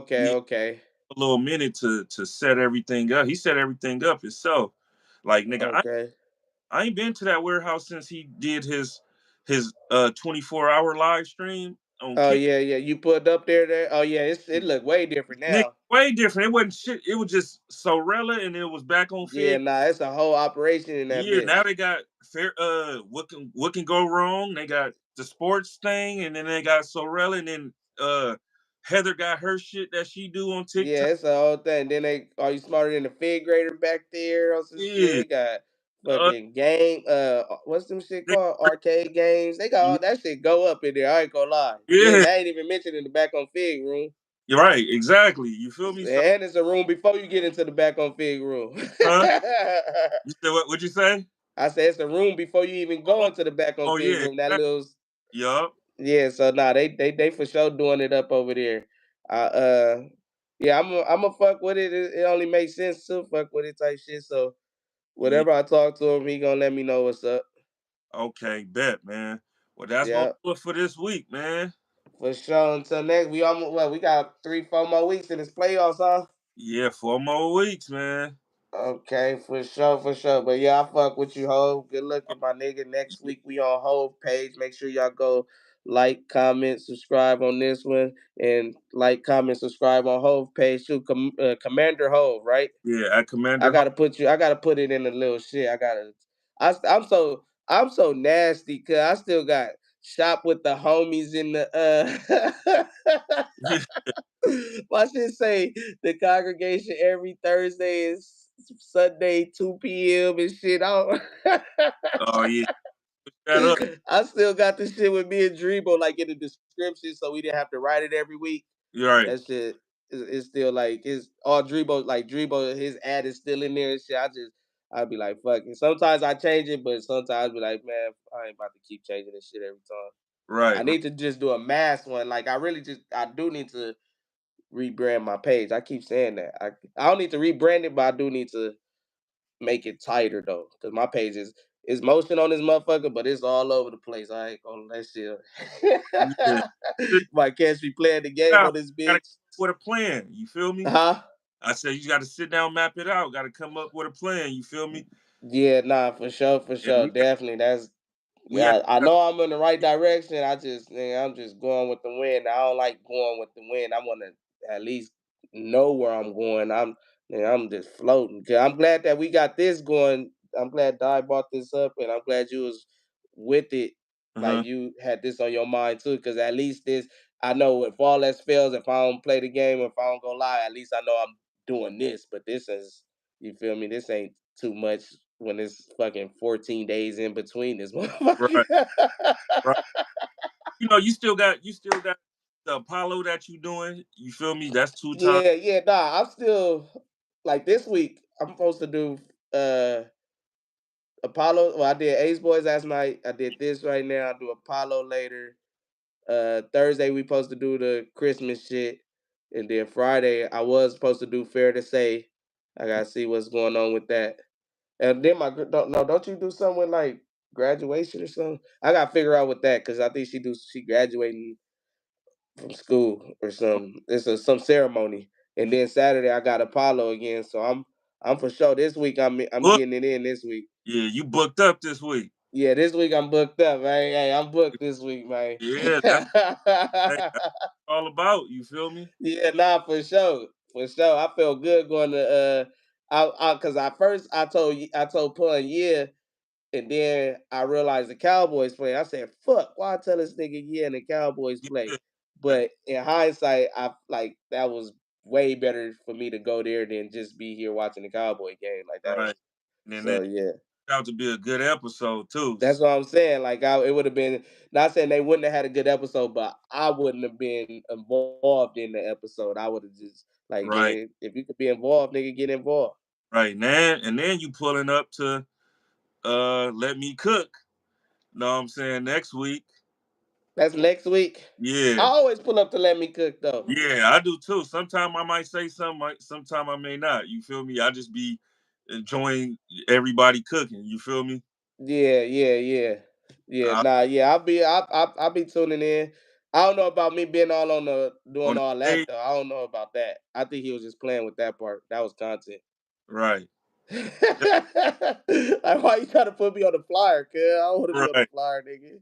okay, yeah, okay, a little minute to set everything up. He set everything up himself. Like nigga, okay. I ain't been to that warehouse since he did his 24-hour live stream on Oh King. yeah, yeah. You put up there. Oh yeah, it looked way different Nigga, now. way different. It wasn't shit. It was just Sorella, and it was back on Yeah, Fig. nah, it's a whole operation in that Yeah, now bitch. they got fair. What can go wrong? They got the sports thing, and then they got Sorella, and then Heather got her shit that she do on TikTok. Yeah, it's a whole thing. Then they are you smarter than the fifth grader back there or some shit. Yeah, They got uh, fucking game. What's them shit they, called? Arcade games. They got yeah, all that shit go up in there. I ain't gonna lie. Then yeah, I ain't even mentioned in the back on Fig room. you're right. Exactly. You feel me? So, And it's a room before you get into the back on Fig room. huh? You said what? What'd you say? I said it's a room before you even go Oh, into the back on oh Fig yeah. room. That Exactly. little, Yup. yeah. So nah, they for sure doing it up over there. Uh, yeah, I'm a fuck with it. It only makes sense to fuck with it type shit. So Yeah. whenever I talk to him, he gonna let me know what's up. Okay. Bet, man. Well, that's gonna Yeah, do it for this week, man. for sure. Until next, we almost we got 3, 4 more weeks in this playoffs, huh? Yeah, 4 more weeks, man. Okay, for sure, for sure. But yeah, I fuck with you, Hov. Good looking, my nigga. Next week we on Hov page. Make sure y'all go like, comment, subscribe on this one, and like, comment, subscribe on Hov page too. Commander Hov, right? Yeah, at I Commander. gotta put you. I gotta put it in a little shit. I'm so nasty because I still got shop with the homies in the. My shit say the congregation every Thursday is Sunday 2 p.m. and shit. Oh yeah, that up. I still got this shit with me and Drebo like in the description, so we didn't have to write it every week. You're right. That shit is still like it's all Drebo. Like Drebo, his ad is still in there and shit. I'd be like, fuck it. Sometimes I change it, but sometimes I be like, man, I ain't about to keep changing this shit every time. I Right, right. need to just do a mass one. Like I do need to rebrand my page. I keep saying that. I don't need to rebrand it, but I do need to make it tighter though, because my page is motion on this motherfucker, but it's all over the place. I ain't gonna let shit. Yeah. Might catch me playing the game Now, on this gotta bitch. come up with a plan. You feel me? Huh? I said you got to sit down, map it out. Got to come up with a plan. You feel me? Yeah, nah, for And sure, definitely. That's we actually I got know I'm in the right direction. I'm just going with the wind. I don't like going with the wind. I want to at least know where I'm going. I'm just floating. I'm glad that we got this going. I'm glad Di brought this up, and I'm glad you was with it, like Uh-huh. you had this on your mind too, because at least this, I know if all else fails, if I don't play the game, if I don't go live, at least I know I'm doing this. But this is, you feel me? This ain't too much when it's fucking 14 days in between this Right. motherfucker. Right. You still got the Apollo that you doing. You feel me? That's 2 times. Yeah, yeah, nah. I'm still like this week. I'm supposed to do uh Apollo. Well, I did Ace Boys last night. I did this right now. I do Apollo later. Thursday we supposed to do the Christmas shit, and then Friday I was supposed to do Fair to Say. I gotta see what's going on with that. And then don't no, don't you do something with like graduation or something? I gotta figure out with that because I think she graduating from school or something. It's some ceremony, and then Saturday I got Apollo again. So I'm for sure this week I'm Book. getting it in this week. Yeah, you booked up this week. Yeah, this week I'm booked up, man. Hey, I'm booked this week, man. Yeah, that's all about. You feel me? Yeah, nah, for sure, for sure. I felt good going to because I first I told Pun yeah, and then I realized the Cowboys play. I said, "Fuck, why I tell this nigga yeah and the Cowboys play?" Yeah. But in hindsight, I like that was way better for me to go there than just be here watching the Cowboy game. Like that Right. was And then so that yeah. out to be a good episode too. That's what I'm saying. Like it would have been not saying they wouldn't have had a good episode, but I wouldn't have been involved in the episode. I would have just like Right. nigga, if you could be involved, nigga, get involved. Right. And then you pulling up to Let Me Cook. Know what I'm saying? Next week. That's next week. I Yeah. always pull up to Let Me Cook though. Yeah, I do too. Sometime I might say something, sometime I may not. You feel me? I just be enjoying everybody cooking. You feel me? Yeah, yeah, yeah, yeah. I, Nah, yeah. I'll be tuning in. I don't know about me being all on the on doing the all that stage, though. I don't know about that. I think he was just playing with that part. That was content. right, Like, why you trying to put me on the flyer, cuz? I don't want to be on the right. flyer, nigga.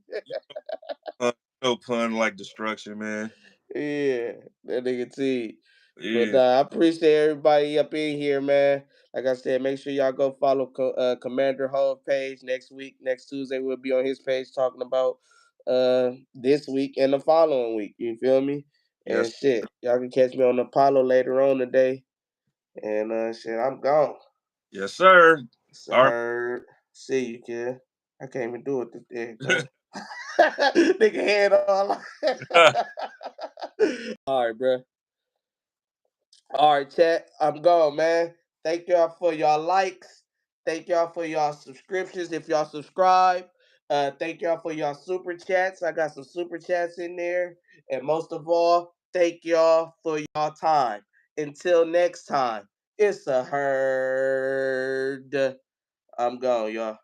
Uh, no pun like destruction, man. Yeah, that nigga T. But Yeah, I appreciate everybody up in here, man. Like I said, make sure y'all go follow Commander HoV page next week. Next Tuesday, we'll be on his page talking about this week and the following week. You feel me? And yes, shit, y'all can catch me on Apollo later on today. And shit, I'm gone. yes, sir. All Sir, see you, kid. I can't even do it. There you go. Nigga head all. right. All right, bro. All right, chat. I'm gone, man. Thank y'all for y'all likes. Thank y'all for y'all subscriptions. If y'all subscribe, thank y'all for y'all super chats. I got some super chats in there. And most of all, thank y'all for y'all time. Until next time, it's a herd. I'm gone, y'all.